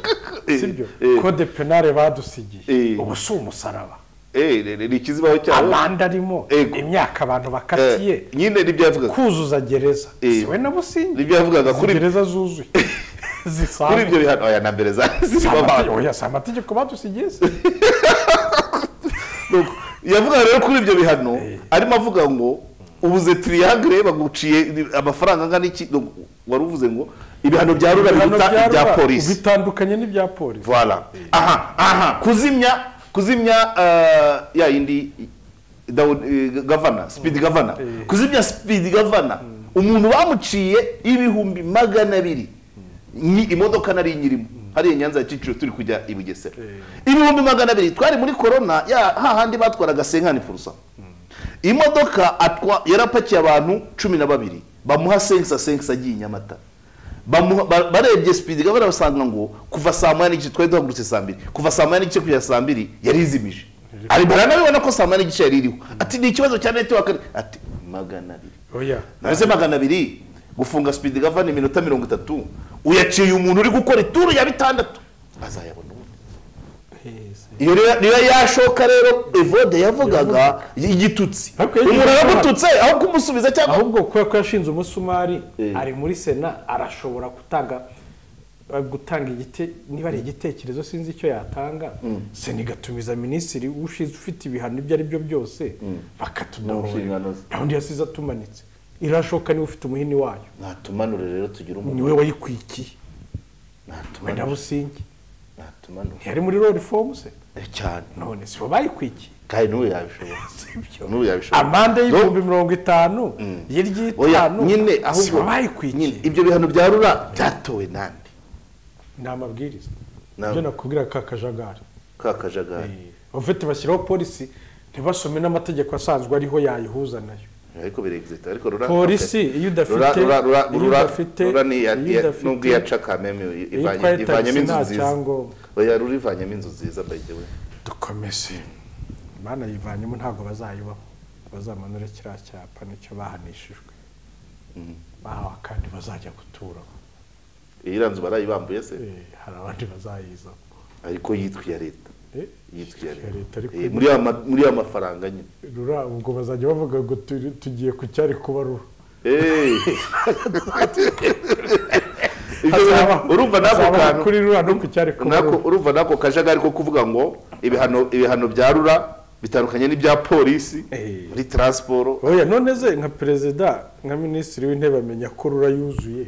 Speaker 1: sibyo code penale badusigiye ubu si umusaraba
Speaker 2: ni ikizibaho cyabo
Speaker 1: abandi arimo imyaka abantu bakatiye
Speaker 2: nyine nibyo yavugaga
Speaker 1: kuzuza gereza si we nabusinge
Speaker 2: nibyo yavugaga kuri
Speaker 1: gereza zuzuye
Speaker 2: kuri ibyo bihano oya na mbere
Speaker 1: oya si amategeko badusigiye se
Speaker 2: yavuga rero kuri ibyo bihano arimo avuga ngo ubuze triangle baguciye amafaranga angana iki wari uvuze ngo ibihano bya RURA biruta ibya polisi
Speaker 1: bitandukanye n'ibya polisi
Speaker 2: voilà aha kuzimya ya indi governor speed governor kuzimya speed governor umuntu bamuciye ibihumbi 200 ni imodoka nari nyirimo hari Nyanza Kiciro turi kujya i Bugesera ibihumbi 200 twari muri corona ya hahandi batwaraga 50% imodoka yarapakiye abantu 12 bamuha 5 agiye Nyamata barebye speed gavana basanga ngo kuva saa 8 n'igice twari duhagurutse saa 2 kuva saa 8 n'igice kugera saa 2 yari izimije ari baranabibona ko saa 8 n'igice yari iriho ati ni ikibazo cya network ati 200
Speaker 1: oya
Speaker 2: naze 200 gufunga speed gavana iminota 30 uyaciye umuntu uri gukora ituru ya 6 azayabona iyo niyo yashoka rero Evode yavugaga igitutsi umuntu yagututse aho kumusubiza cyangwa
Speaker 1: ahubwo ko yashinze umusumari ari muri Sena arashobora gutanga niba ari igitekerezo sinzi icyo yatanga Sena igatumiza minisitiri ushize ufite ibihano ibyo ari byo byose bakatudohora naho yasize atumanitse irashoka niwe ufite umuhini wayo
Speaker 2: natumanure rero tugira umuntu
Speaker 1: niwe wayikwikiye
Speaker 2: natumanure
Speaker 1: na busingi
Speaker 2: natumanure
Speaker 1: yari muri road reform se
Speaker 2: cyane
Speaker 1: none si bayikwikiye
Speaker 2: kandi n'ubu yabishobora n'ubu yabishobora
Speaker 1: amande y'ibihumbi 50 y'iryitanu
Speaker 2: nyine ahubwo
Speaker 1: bayikwikiye
Speaker 2: ibyo bihano bya rura byatowe nande
Speaker 1: n'amabwiriza byo nakubwira kakajagari ufite bashyiraho polisi ntibasome n'amategeko asanzwe ariho yayihuza nayo
Speaker 2: ariko birexita ariko rura
Speaker 1: polisi iyo udafite
Speaker 2: nubwo yacakameme ivanyemo inzu nziza oya rura ivanyemo inzu nziza bayidewe
Speaker 1: dukomeze bana yivanyemo ntago bazayibamo bazamanura kiriya cyapa nicyo bahanishijwe bahawe kandi bazajya gutura
Speaker 2: iyi nzu barayibambuye se
Speaker 1: hari abandi bazayiza
Speaker 2: ariko yitwiye leta yitwiye leta
Speaker 1: ariko
Speaker 2: muri ya mafaranga nyine
Speaker 1: rura ubwo bazajya bavuga ngo tugiye ku cyari kuba rura
Speaker 2: urumva nako kantu
Speaker 1: kuri rura no ku cyari kuba
Speaker 2: nako urumva nako kajagari ko kuvuga ngo ibihano bya rura bitandukanye n'ibya polisi muri transport
Speaker 1: oya none ze nka perezida nka minisitiri w'intebe amenya ko rura yuzuye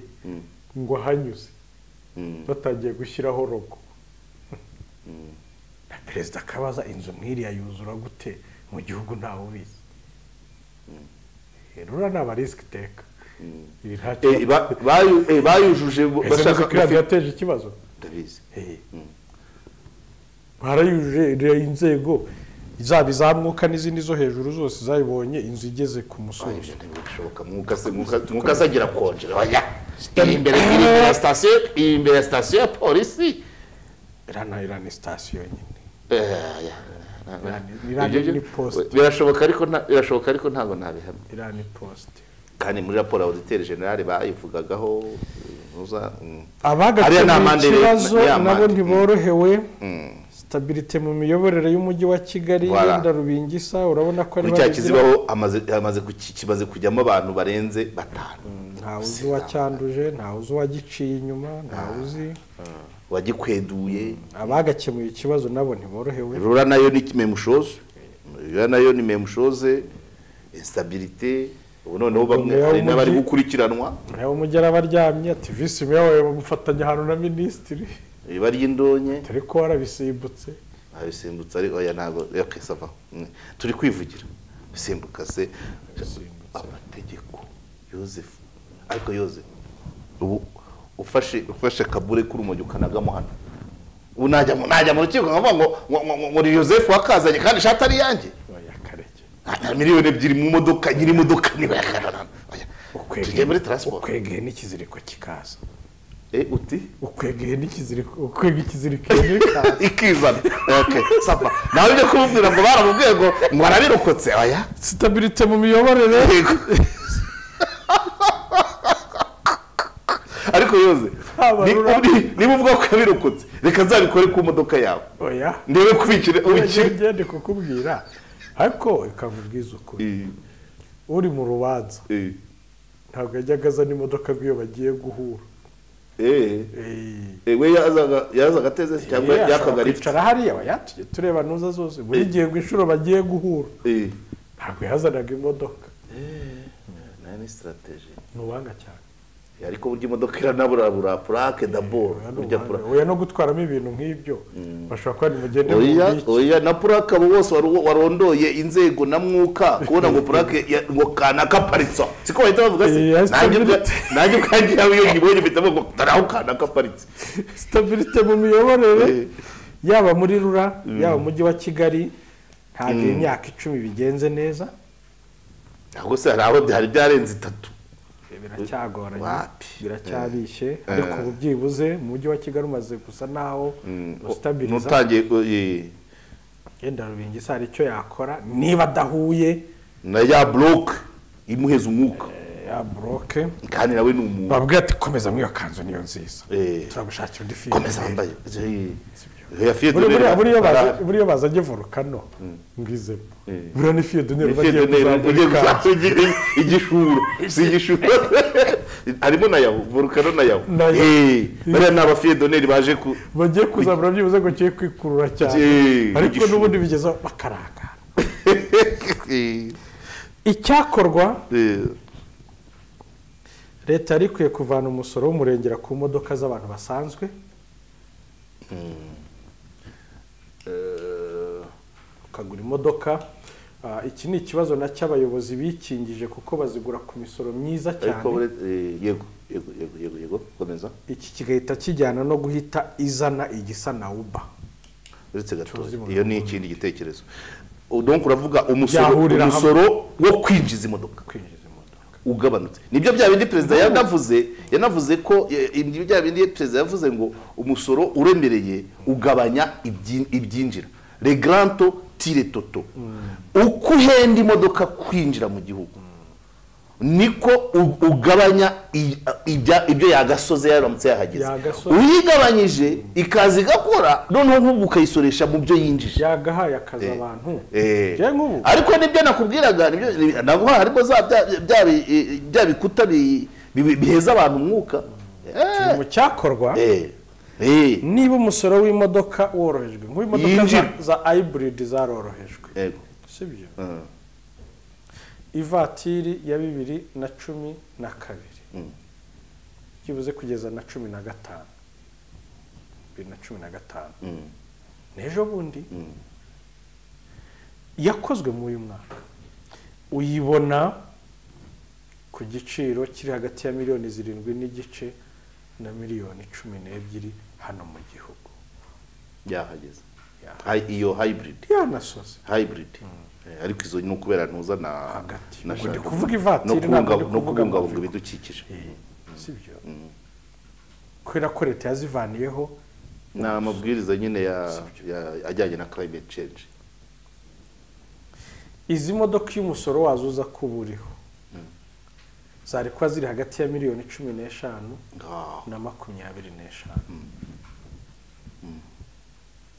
Speaker 1: ngo hanyuze batagiye gushyiraho rogo perezida akabaza inzu nk'iriya yuzura gute mu gihugu ntawe ubizi rura ni abarisiki teka
Speaker 2: bayujuje
Speaker 1: bashaka ko yateje ikibazo
Speaker 2: ndabizi
Speaker 1: barayujuje inzego zaba izamwuka n'izindi zo hejuru zose zayibonye inzu igeze ku musozi
Speaker 2: mwuka se agira konje oya imbere ya sitasiyo ya polisi
Speaker 1: irani sitasiyo nyine
Speaker 2: birashoboka ariko ntabwo nabihamya
Speaker 1: irani posite
Speaker 2: kandi muri raporo auditeri generale bayivugagaho
Speaker 1: abagakemuye ikibazo nabo ntiborohewe stabilite mu miyoborere y'umujyi wa Kigali yenda rubingisa urabona ko ari
Speaker 2: bakizibaho kimaze kujyamo abantu barenze 5
Speaker 1: ntawe uzi wacyanduje ntawe uzi wagiciye inyuma ntawe uzi
Speaker 2: wagikweduye
Speaker 1: abagakemuye ikibazo nabo ntiborohewe
Speaker 2: rura nayo ni kimemushoze nayo ni memushoze instabilité noneho bamwe bari gukurikiranwa
Speaker 1: nayo umugera baryamye ati vice mayor bamufatanya hano na ministry
Speaker 2: bari indonye
Speaker 1: ariko warabisimbutse
Speaker 2: ari oya ntago yakesava turi kwivugira bisimbuka se amategeko Joseph ariko Joseph ubu ufashe kabure kuri umujyi ukanagamo hano ubu najya mu rukiko nkavuga ngo muri Joseph wakazanye kandi shata ari yanjye
Speaker 1: oya kareke
Speaker 2: na miliyoni 2 mu modoka nyiri modoka niba yakanana oya tujye muri transport
Speaker 1: ukwegeye n'ikiziriko kikaza
Speaker 2: uti
Speaker 1: ukwegeye n'ikiziriko ikiziriko n'ikaza
Speaker 2: ikizana okay sapa nawe byo kumubwira ngo baramubwiye ngo barabirokotse oya
Speaker 1: stabilité mu miyoborere
Speaker 2: ariko yoze niba uvuga ko yabirokotse reka nzabikore ku modoka yawe
Speaker 1: oya
Speaker 2: ndebe kubikire
Speaker 1: ubikire kukubwira ariko ikavubwiza ukuri uri mu rubanza ntabwo yajyaga azana imodoka iyo bagiye guhura
Speaker 2: we yazaga ateze cyangwa yakagari
Speaker 1: icara hariya bayatuye tureba nuza zose buri gihe inshuro bagiye guhura ntabwo yazanaga imodoka
Speaker 2: ni strategy
Speaker 1: nubanga cyane
Speaker 2: ariko burya imodoka iranabura plaque d'abord burya plaque
Speaker 1: oya no gutwaramo ibintu nk'ibyo bashobora kuba nimugende
Speaker 2: oya na plaque abo bose warondoye inzego na mwuka kubona ngo plaque ngo kana kaparitsa siko bahita bavuga se nanjye kandi yawe yo ngibonye bitamo ngo taraho kana kaparitsa
Speaker 1: stabilité mu miyoborere yaba muri rura yaba mujyi wa Kigali ntabwo imyaka 10 bigenze neza
Speaker 2: ntabwo se hari byarenze 3
Speaker 1: biracyagoranye biracyabishe ariko ubyibuze mu mujyi wa Kigali umaze gusa naho stabiliza
Speaker 2: nutangiye
Speaker 1: yenda rubingisa hari icyo yakora niba dahuye
Speaker 2: na ya block imuheza umwuka
Speaker 1: ya block
Speaker 2: kandi nawe ni umuntu
Speaker 1: babwiye ati komeza mwiyo kanzu niyo nziza turagushakira undi film
Speaker 2: komeza ambaye
Speaker 1: buriyo bazajye volcano ngize buriya ni fiye donere bagiye
Speaker 2: igishuro si igishuro harimo na yaho volcano na yaho bariya ni abafiye donere
Speaker 1: bagiye kuzabura byibuze ngo kiye kwikurura cyane ariko n'ubundi bigezaho bakarangara icyakorwa leta yari ikwiye kuvana umusoro w'umurengera ku modoka z'abantu basanzwe ukagura imodoka. Iki ni ikibazo na cy'abayobozi bikingije kuko bazigura ku misoro myiza cyane.
Speaker 2: Yego komeza.
Speaker 1: Iki kigahita kijyana no guhita izana igisa na uba.
Speaker 2: Uretse gato iyo ni ikindi gitekerezo. Donc uravuga umusoro wo kwinjiza imodoka. Ugabanutse. Nibyo bya bindi Perezida yanavuze ko ibyo bya bindi Perezida yavuze ngo umusoro uremereye ugabanya ibyinjira. Le grand tire toto. Uko uhenda imodoka kwinjira mu gihugu niko ugabanya ibyo yagasoze yaramutse yahageze. Uyigabanyije ikazi gakora noneho nk'ubu ukayisoresha mu byo yinjije.
Speaker 1: Yagahaye akazi abantu.
Speaker 2: Ariko nibyo nakubwiraga nabwo harimo za bya bikuta biheza abantu umwuka.
Speaker 1: Mu cyakorwa niba umusoro w'imodoka worohejwe nk'imodoka za hybrid zarorohejwe.
Speaker 2: Yego.
Speaker 1: Sibyo. Ivatiri ya 2012 kibuze kugeza na 15 2015 nejo bundi yakozwe mu uyu mwaka uyibona ku giciro kiri hagati ya miliyoni 7.5 na miliyoni 12 hano mu gihugu
Speaker 2: yahageze. Iyo hybrid
Speaker 1: yanasoze
Speaker 2: hybrid ariko izo ni ukubera ntuza na
Speaker 1: kuvuga ivatiri
Speaker 2: no kubungabunga ibidukikije.
Speaker 1: Sibyo kwera ko leta yazivaniyeho
Speaker 2: n'amabwiriza nyine ajyanye na climate change.
Speaker 1: Izi modoka y'umusoro wazuza kuburiho zari kwa ziri hagati ya miliyoni 15 na 25.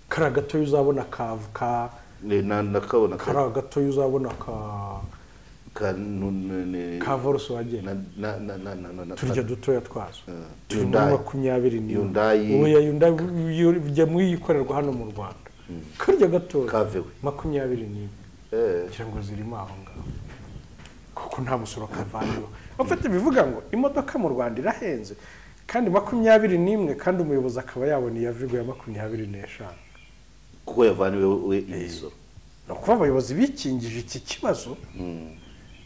Speaker 1: Kara gato uzabona kavuka
Speaker 2: nakabona
Speaker 1: kara gato uzabona ka Volkswagen wagenda turya dutoya twazo turimo 20 ni Hyundai bijya mwikorerwa hano mu Rwanda. Karya gato
Speaker 2: kavewe
Speaker 1: 20 ni cyangwa zirimo aho ngaho kuko nta musoro kavaniwe. Ufite bivuga ngo imodoka mu Rwanda irahenze kandi 21 kandi umuyobozi akaba yabona iyavigo ya 25
Speaker 2: kuko yavaniwe imisoro.
Speaker 1: No kuva abayobozi bikingije iki kibazo.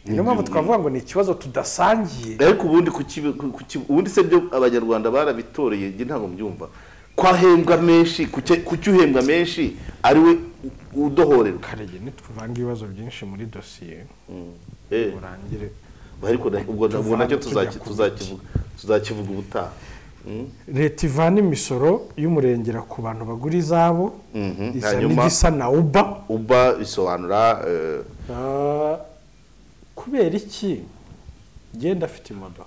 Speaker 1: Niyo mpamvu twavuga ngo ni ikibazo tudasangiye.
Speaker 2: Ariko ubundi se byo abanyarwanda barabitoreye nge ntago mbyumva. Kwahembwa menshi kucyuhembwa menshi ari we udohorerwa.
Speaker 1: Karege nituvanga ibibazo byinshi muri dossier. Urangire
Speaker 2: ariko ubwo nacyo tuzakivuga ubutaha.
Speaker 1: Leta ivana imisoro y'umurengera ku bantu bagura izabo isa na uba
Speaker 2: bisobanura
Speaker 1: kubera iki genda afite imodoka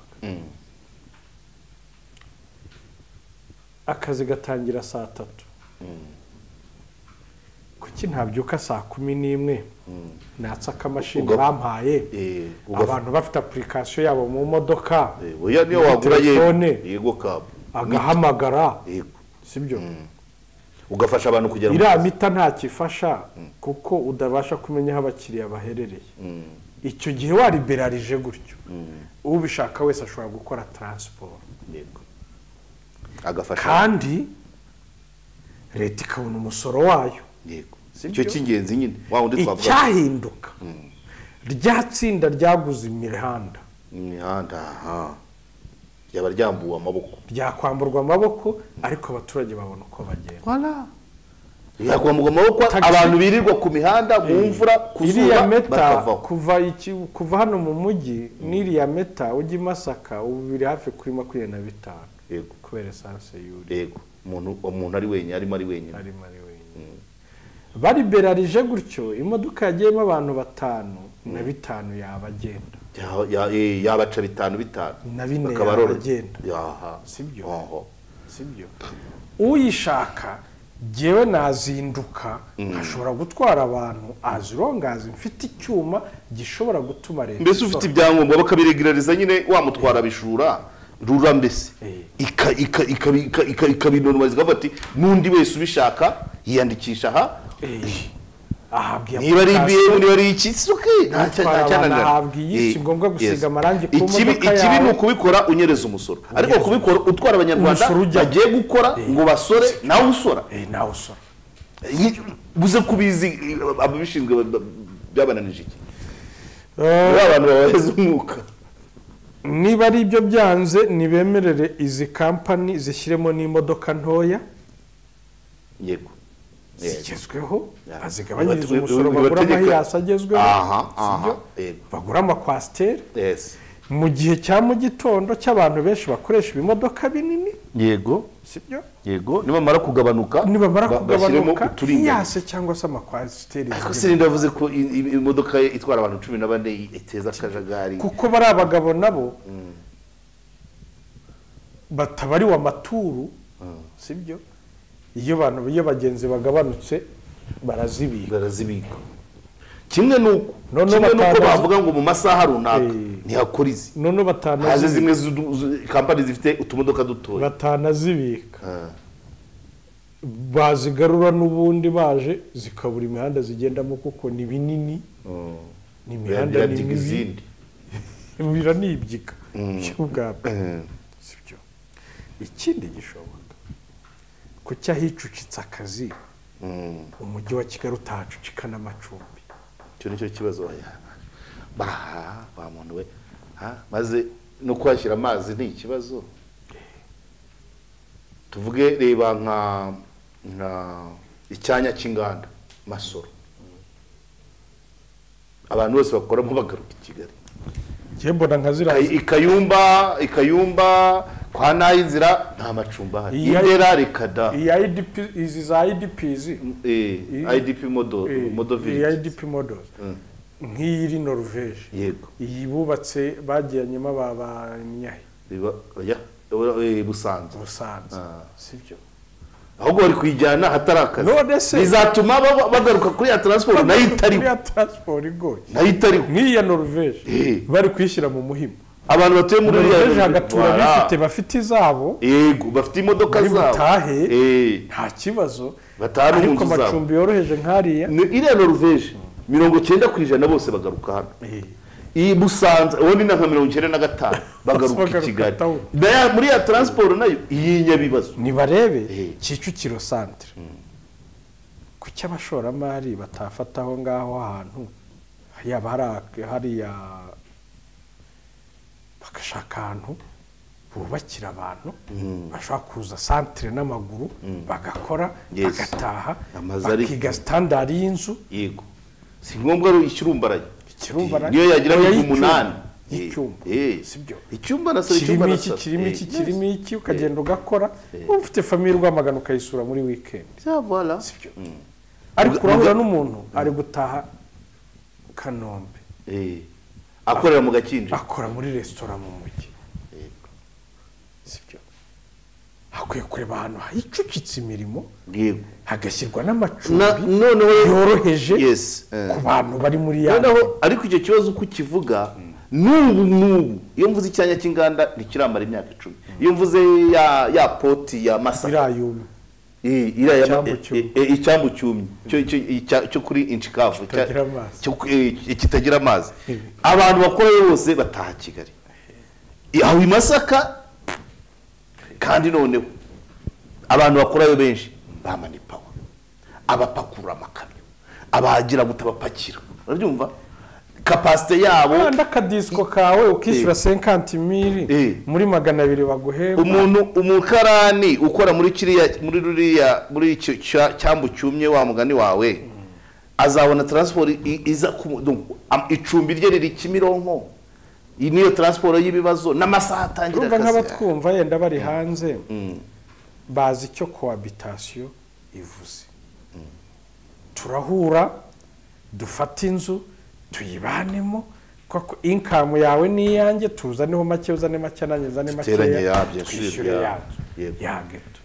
Speaker 1: akazi gatangira saa 3 kuki ntabyuka saa 11 natsa akamashini bampaye abantu bafite application yabo mu modoka
Speaker 2: oya niyo wagura yego kabo
Speaker 1: agahamagara sibyo
Speaker 2: ugafasha abantu kugera
Speaker 1: ira mita nta kifasha kuko udabasha kumenya aho abakiriya baherereye. Icyo gihe wa liberalije gutyo ubishaka wese ashobora gukora transport
Speaker 2: yego agafasha
Speaker 1: kandi leta ikabona umusoro wayo.
Speaker 2: Yego icyo cy'ingenzi nyine wa undi twavuga
Speaker 1: icyahinduka ryatsinda ryaguze imihanda
Speaker 2: yaba ryambuwe amaboko
Speaker 1: ryakwamburwa amaboko ariko abaturage babona uko bagenda.
Speaker 2: Voilà yakwamburwa amaboko abantu birirwa ku mihanda mu mvura
Speaker 1: kuzuba bakava kuva hano mu mujyi n'iriya meta ujya Masaka ubu biri hafi kuri 25.
Speaker 2: Yego
Speaker 1: kubera essence yuri.
Speaker 2: Yego umuntu ari wenyine arimo ari wenyine
Speaker 1: bari berarije gutyo imodoka yagiyemo abantu 5 na 5 yabagenda
Speaker 2: yabaca 5
Speaker 1: na 4 yabagenda. Sibyo uyishaka jewe nazinduka ashobora gutwara abantu azirongaza mfite icyuma gishobora gutuma leta
Speaker 2: mbese ufite ibyangombwa bakabiregulariza nyine wamutwara bishura RURA mbese ikabinonwaza ikavuga ati nundi wese ubishaka yiyandikisha aha niba ari IBM niba ari iki
Speaker 1: nta ahabwiye si ngombwa gusiga amarangi ku modoka yawe
Speaker 2: ikibi ni ukubikora unyereza umusoro ariko kubikora utwara abanyarwanda bagiye gukora ngo basore nawe usora
Speaker 1: nawe usora
Speaker 2: buze kubizi ababishinzwe byabananije iki abantu babaheza umwuka
Speaker 1: niba ari ibyo byanze nibemerere izi kampani zishyiremo n'imodoka ntoya
Speaker 2: yego
Speaker 1: zigezweho bazigabanyiriza umusoro bagura amahiyasi agezweho bagura amakwasiteri mu gihe cya mu gitondo cy'abantu benshi bakoresha ibimodoka binini
Speaker 2: yego
Speaker 1: sibyo
Speaker 2: yego nibamara kugabanuka
Speaker 1: hiyase cyangwa se amakwasiteri
Speaker 2: ariko sirinda yavuze ko imodoka itwara abantu 14 iteza akajagari
Speaker 1: kuko bari abagabo nabo batabariwe amaturu sibyo iyo bagenzi bagabanutse barazibika
Speaker 2: kimwe nuko bavuga ngo mu masaha runaka ntihakora izi
Speaker 1: none
Speaker 2: haje zimwe kampani zifite utumodoka dutoya
Speaker 1: batanazibika bazigarura n'ubundi baje zikabura imihanda zigendamo kuko ni binini ni imihanda n'ibindi biranibyiga cy'ubwabwo sibyo ikindi gishoboka ko cyahicucitse akazi umujyi wa Kigali utahacucika n'amacumbi
Speaker 2: cyo nicyo kibazo ba muntu we maze no kwashyira amazi ni ikibazo tuvuge reba nka icyanya cy'inganda Masoro abantu bose bakoramo bagaruka i Kigali
Speaker 1: mbona nka zira
Speaker 2: ikayumba kwa nayinzira nta macumba ahari indera rekada
Speaker 1: IDP izi za IDPs
Speaker 2: IDP model village
Speaker 1: IDP models nk'iri Norvege
Speaker 2: yego
Speaker 1: iyi bubatse bagiyanyemo abanyahe
Speaker 2: Busanza
Speaker 1: sibyo
Speaker 2: ahubwo bari kwijyana hatarakaza bizatuma bagaruka kuri ya transport nayo itari
Speaker 1: nk'iya Norvege bari kwishyira mu muhimo
Speaker 2: abantu batuye muri
Speaker 1: Norvege hagatura bafite izabo
Speaker 2: yego bafite imodoka zabo
Speaker 1: nta kibazo
Speaker 2: ariko
Speaker 1: amacumbi yoroheje nk'ariya
Speaker 2: iriya Norvege 90% bose bagaruka hano iyi Busanza ubundi na nka 95 bagaruka i Kigali muri ya transport nayo iyi nyabibazo
Speaker 1: nibarebe Kicukiro centre ku cy'abashoramari batafataho ngaho ahantu yaba hariya bagashaka ahantu bubakira abantu bashaka kuza centre n'amaguru bagakora bagataha bakiga standard y'inzu
Speaker 2: yego si ngombwa ro ikirumbaraye niyo yagira 8
Speaker 1: sibyo
Speaker 2: icyumba na icyumba
Speaker 1: kirimo iki ukagenda ugakora ufite famille Rwamagana ukayisura muri weekend
Speaker 2: voilà
Speaker 1: sibyo ariko urahura n'umuntu ari gutaha Kanombe
Speaker 2: akorera mu Gakinjiro
Speaker 1: akora muri restaurant mu mujyi sibyo hakwiye kureba ahantu hicucitse imirimo
Speaker 2: yego
Speaker 1: hagashyirwa n'amacumbi yoroheje ku bantu bari muri
Speaker 2: ariko icyo kibazo uko kivuga n'ubu iyo mvuze icyanya cy'inganda ntikiramara imyaka 10 iyo mvuze ya poti ya Masaka icyambu cyumye cyo kuri Inchikavu kitagira amazi abantu bakora bose bataha Kigali aho i Masaka kandi noneho abantu bakorayo benshi bamanipawa abapakura amakamyo abagira gutabapakira urabyumva capacity yabo
Speaker 1: ndakadisco kawe ukishyura 50,000 muri 200 baguheba
Speaker 2: umukarani ukora muri muri icyo cyambu cyumye wa mugani wawe azabona transport iza icumbi rye riri Kimironko niyo transport y'ibibazo n'amasaha atangira
Speaker 1: akazi nk'abatwumva yenda bari hanze bazi icyo cohabitation ivuze turahura dufata inzu tuyibanemo kuko income yawe ni yanjye tuzaneho make uzane make nanjye uzane make twishyure yageto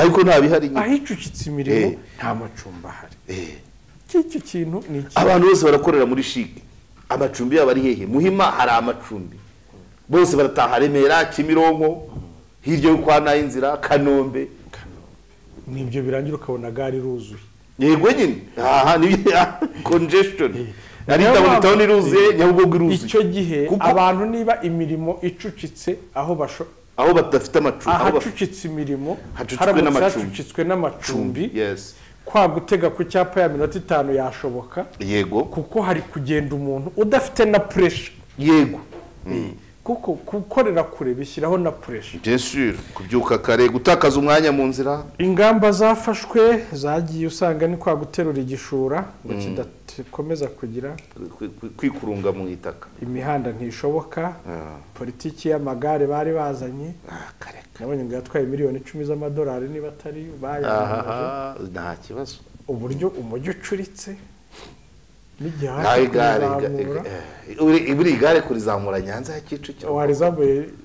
Speaker 2: ariko nta bihari
Speaker 1: ahicucitse imirimo nta macumbi ahari icyo kintu ni
Speaker 2: abantu bose barakorera muri shike amacumbi yabo ari hehe Muhima hari amacumbi bose barataha Remera Kimironko hirya yo kwa Nayinzira Kanombe
Speaker 1: nibyo birangira ukabona gari ruzuye
Speaker 2: yego nyine aha ni congestion ari downtown iruzuye Nyabugogo iruzuye
Speaker 1: icyo gihe abantu niba imirimo icucitse aho
Speaker 2: badafite amacumbi
Speaker 1: aho bacucitse imirimo hacucitswe n'amacumbi
Speaker 2: yes
Speaker 1: kwa gutega ku cyapa ya minota 5 yashoboka
Speaker 2: yego
Speaker 1: kuko hari kugenda umuntu udafite na pressure
Speaker 2: yego
Speaker 1: kuko gukorera kure bishyiraho na pressure
Speaker 2: bien sûr kubyuka kare gutakaza umwanya mu nzira
Speaker 1: ingamba zafashwe zagiye usanga ni kwa guterura igishura ngo kidakomeza kugira
Speaker 2: kwikurunga mu itaka
Speaker 1: imihanda ntishoboka politiki y'amagare bari bazanye nabonye ngo yatwaye miliyoni 10 z'amadolari niba atari bayamaje
Speaker 2: nta kibazo
Speaker 1: uburyo umujyi ucuritse
Speaker 2: iburi igare kurizamura Nyanza ya Kicukiro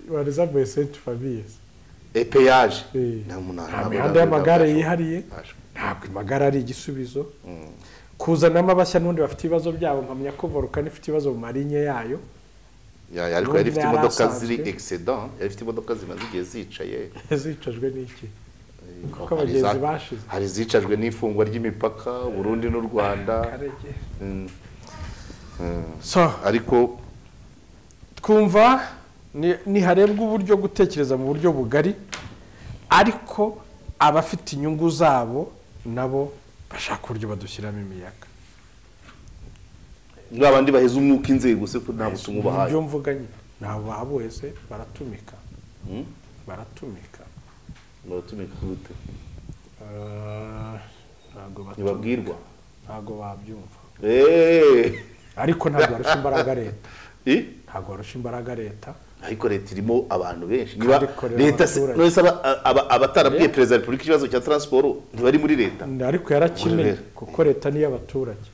Speaker 1: warizamuye Saint Famille
Speaker 2: peage
Speaker 1: imihanda y'amagare yihariye ntabwo amagare ari igisubizo kuzanamo abashya n'undi bafite ibibazo byabo nkamenya ko volcano ifite ibibazo mu marinye yayo
Speaker 2: ariko yari ifite imodoka ziri excedent yari ifite imodoka zimaze igihe zicaye
Speaker 1: zicajwe n'iki kuko abagenzi bashize
Speaker 2: hari zicajwe n'ifungwa ry'imipaka Burundi n'u Rwanda ariko
Speaker 1: twumva ni harebwa uburyo gutekereza mu buryo bugari ariko abafite inyungu zabo nabo bashaka uburyo badushyiramo imiyaga
Speaker 2: n'abandi baheza umwuka inzego se ko nta butumwa bahaye
Speaker 1: ibyo mvuganye nabo babuwese baratumika
Speaker 2: gute
Speaker 1: ntibabwirwa ntago babyumva ariko ntabwo barusha imbaraga leta
Speaker 2: ariko leta irimo abantu benshi leta nose abatarabwiye Perezida wa Repubulika ikibazo cya transport ntibari muri leta
Speaker 1: ariko yarakimenye kuko leta ni y'abaturage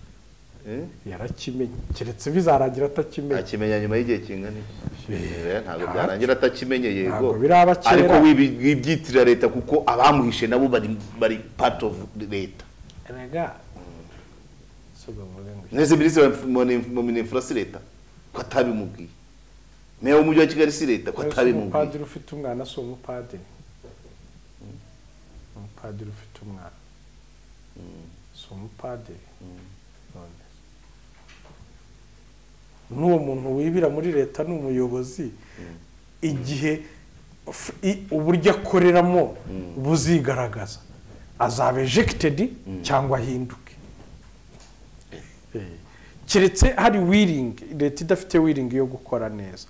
Speaker 1: yarakimenye keretse bizarangira atakimenye
Speaker 2: akimenya nyuma y'igihe kingana ntabwo byarangira atakimenye yego
Speaker 1: ariko
Speaker 2: wibyitirira leta kuko abamuhishe nabo bari part of leta neze Minisitiri wa Mininfra si leta ko atabimubwiye meya w'umujyi wa Kigali si leta ko atabimubwiye
Speaker 1: umupadiri ufite umwana si umupadiri ufite umwana si umupadiri n'uwo muntu wibira muri leta n'umuyobozi igihe uburyo akoreramo buzigaragaza azaba ejected cyangwa ahinduke keretse hari willing leta idafite willing yo gukora neza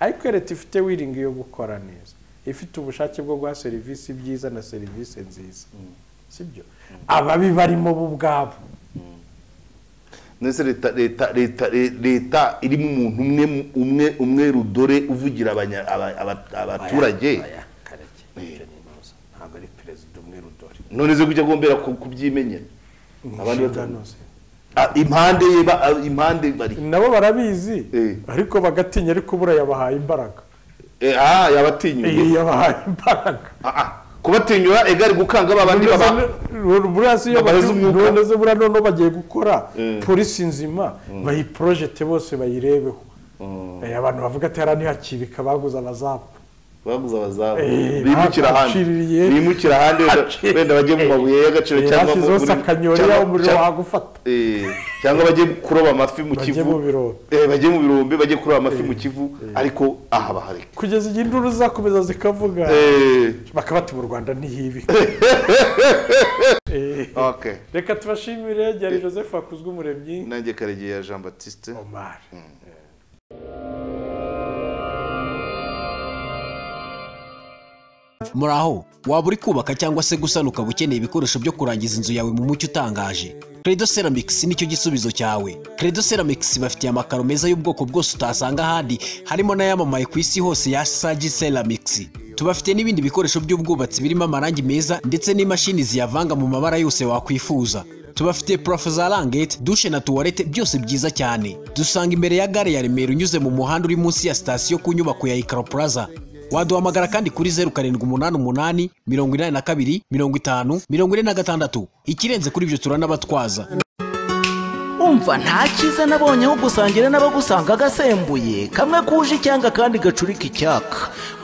Speaker 1: ariko leta ifite willing yo gukora neza ifite ubushake bwo guha serivisi byiza na serivisi nziza sibyo ababi barimo bo ubwabo
Speaker 2: nese leta irimo umuntu umwe rudore uvugira abaturage
Speaker 1: ntabwo ari perezida umwe rudore
Speaker 2: none ze kujya gombera kubyimenyera abandi batanoze impande bari
Speaker 1: nabo barabizi ariko bagatinya ariko bura yabahaye imbaraga
Speaker 2: yabatinyuye
Speaker 1: yabahaye imbaraga
Speaker 2: kubatinyura egari gukanga babandi
Speaker 1: burasi yo bazi bura none bagiye gukora polisi nzima bayi project bose bayirebeho abantu bavuga ati harani hakibika baguza abazapu
Speaker 2: bimukira ahandi wenda bajye mu mabuye y'agaciro cyangwa
Speaker 1: muri akanyoriya umuriro wagufata
Speaker 2: cyangwa bajye kuroba amafi mu Kivu bajye mu birombe bajye kuroba amafi mu Kivu ariko aha bahari
Speaker 1: kugeza igihe induru zakomeza zikavuga bakabati mu Rwanda ntihibika reka tubashimire byari Joseph Akuzwe Umuremyi
Speaker 2: nanjye Karegeya Jean Baptiste
Speaker 1: Omar.
Speaker 3: Muraho waba uri kubaka cyangwa se gusana ukaba ukeneye ibikoresho byo kurangiza inzu yawe mu mucyo utangaje Credo Ceramics nicyo gisubizo cyawe. Credo Ceramics bafitiye amakaro meza y'ubwoko bwose utasanga ahandi harimo n'ayamamaye ku isi hose ya Sagi Ceramics. Tubafite n'ibindi bikoresho by'ubwubatsi birimo amarangi meza ndetse n'imashini ziyavanga mu mabara yose wakwifuza. Tubafite plafo za rangete, douche na toilette byose byiza cyane. Dusanga imbere ya gare ya Remera unyuze mu muhanda uri munsi ya station ku nyubako ya Ikaro Plaza. Waduhamagara kandi kuri 0788 82 50 46. Ikirenze kuri ibyo turanabatwaza.
Speaker 4: umva nta cyiza nabonye aho gusangira n'abagusanga agasembuye kamwe kuje icyanga kandi gacurika icyaka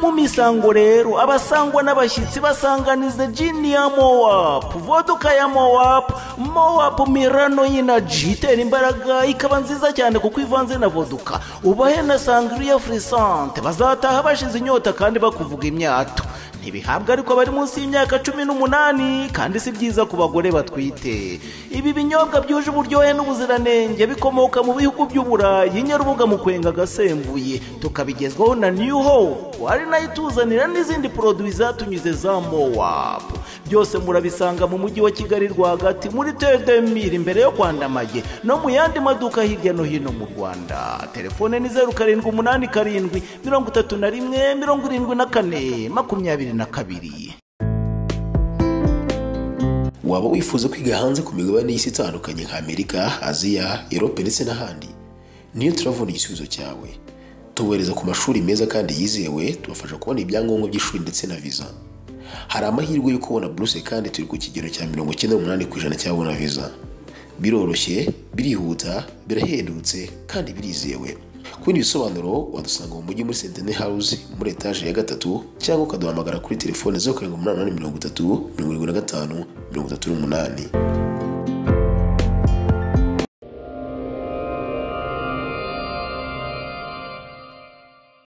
Speaker 4: mu misango rero abasangwa n'abashyitsi basanganiza jini ya mowapu voduka ya mowapu mirano y'inaji itera imbaraga ikaba nziza cyane kuko ivanze na voduka ubahe na sangriya frisante bazataha bashize inyota kandi bakuvuga imyato ntibihabwa ariko bari munsi y'imyaka 18 kandi si byiza ku bagore batwite ibi binyobwa byuje uburyohe n'ubuziranenge bikomoka mu bihugu by'uburayi nyarubuga mu kwenga gasembuye tukabigezwaho na New Hope ari nayo ituzanira n'izindi produits zatunyuze za Moab byose murabisanga mu mujyi wa Kigali rwagati muri Tedemir imbere yo kwandamaye no mu yandi maduka hirya no hino mu Rwanda telefone ni 07873174
Speaker 3: waba wifuza kwiga hanze ku migabane y'isi itandukanye nka Amerika, Aziya, Europe ndetse n'ahandi niyo turavuna igisubizo cyawe tubohereza ku mashuri meza kandi yizewe tubafasha kubona ibyangombwa by'ishuri ndetse na visa hari amahirwe yo kubona buruse kandi turi ku kigero cya 98% cyabona visa biroroshye birihuta birahendutse kandi birizewe kundi bisobanuro wadusanga mu mujyi muri Centenary House muri etage ya 3 cyangwa ukaduhamagara kuri telefone 0783 75 38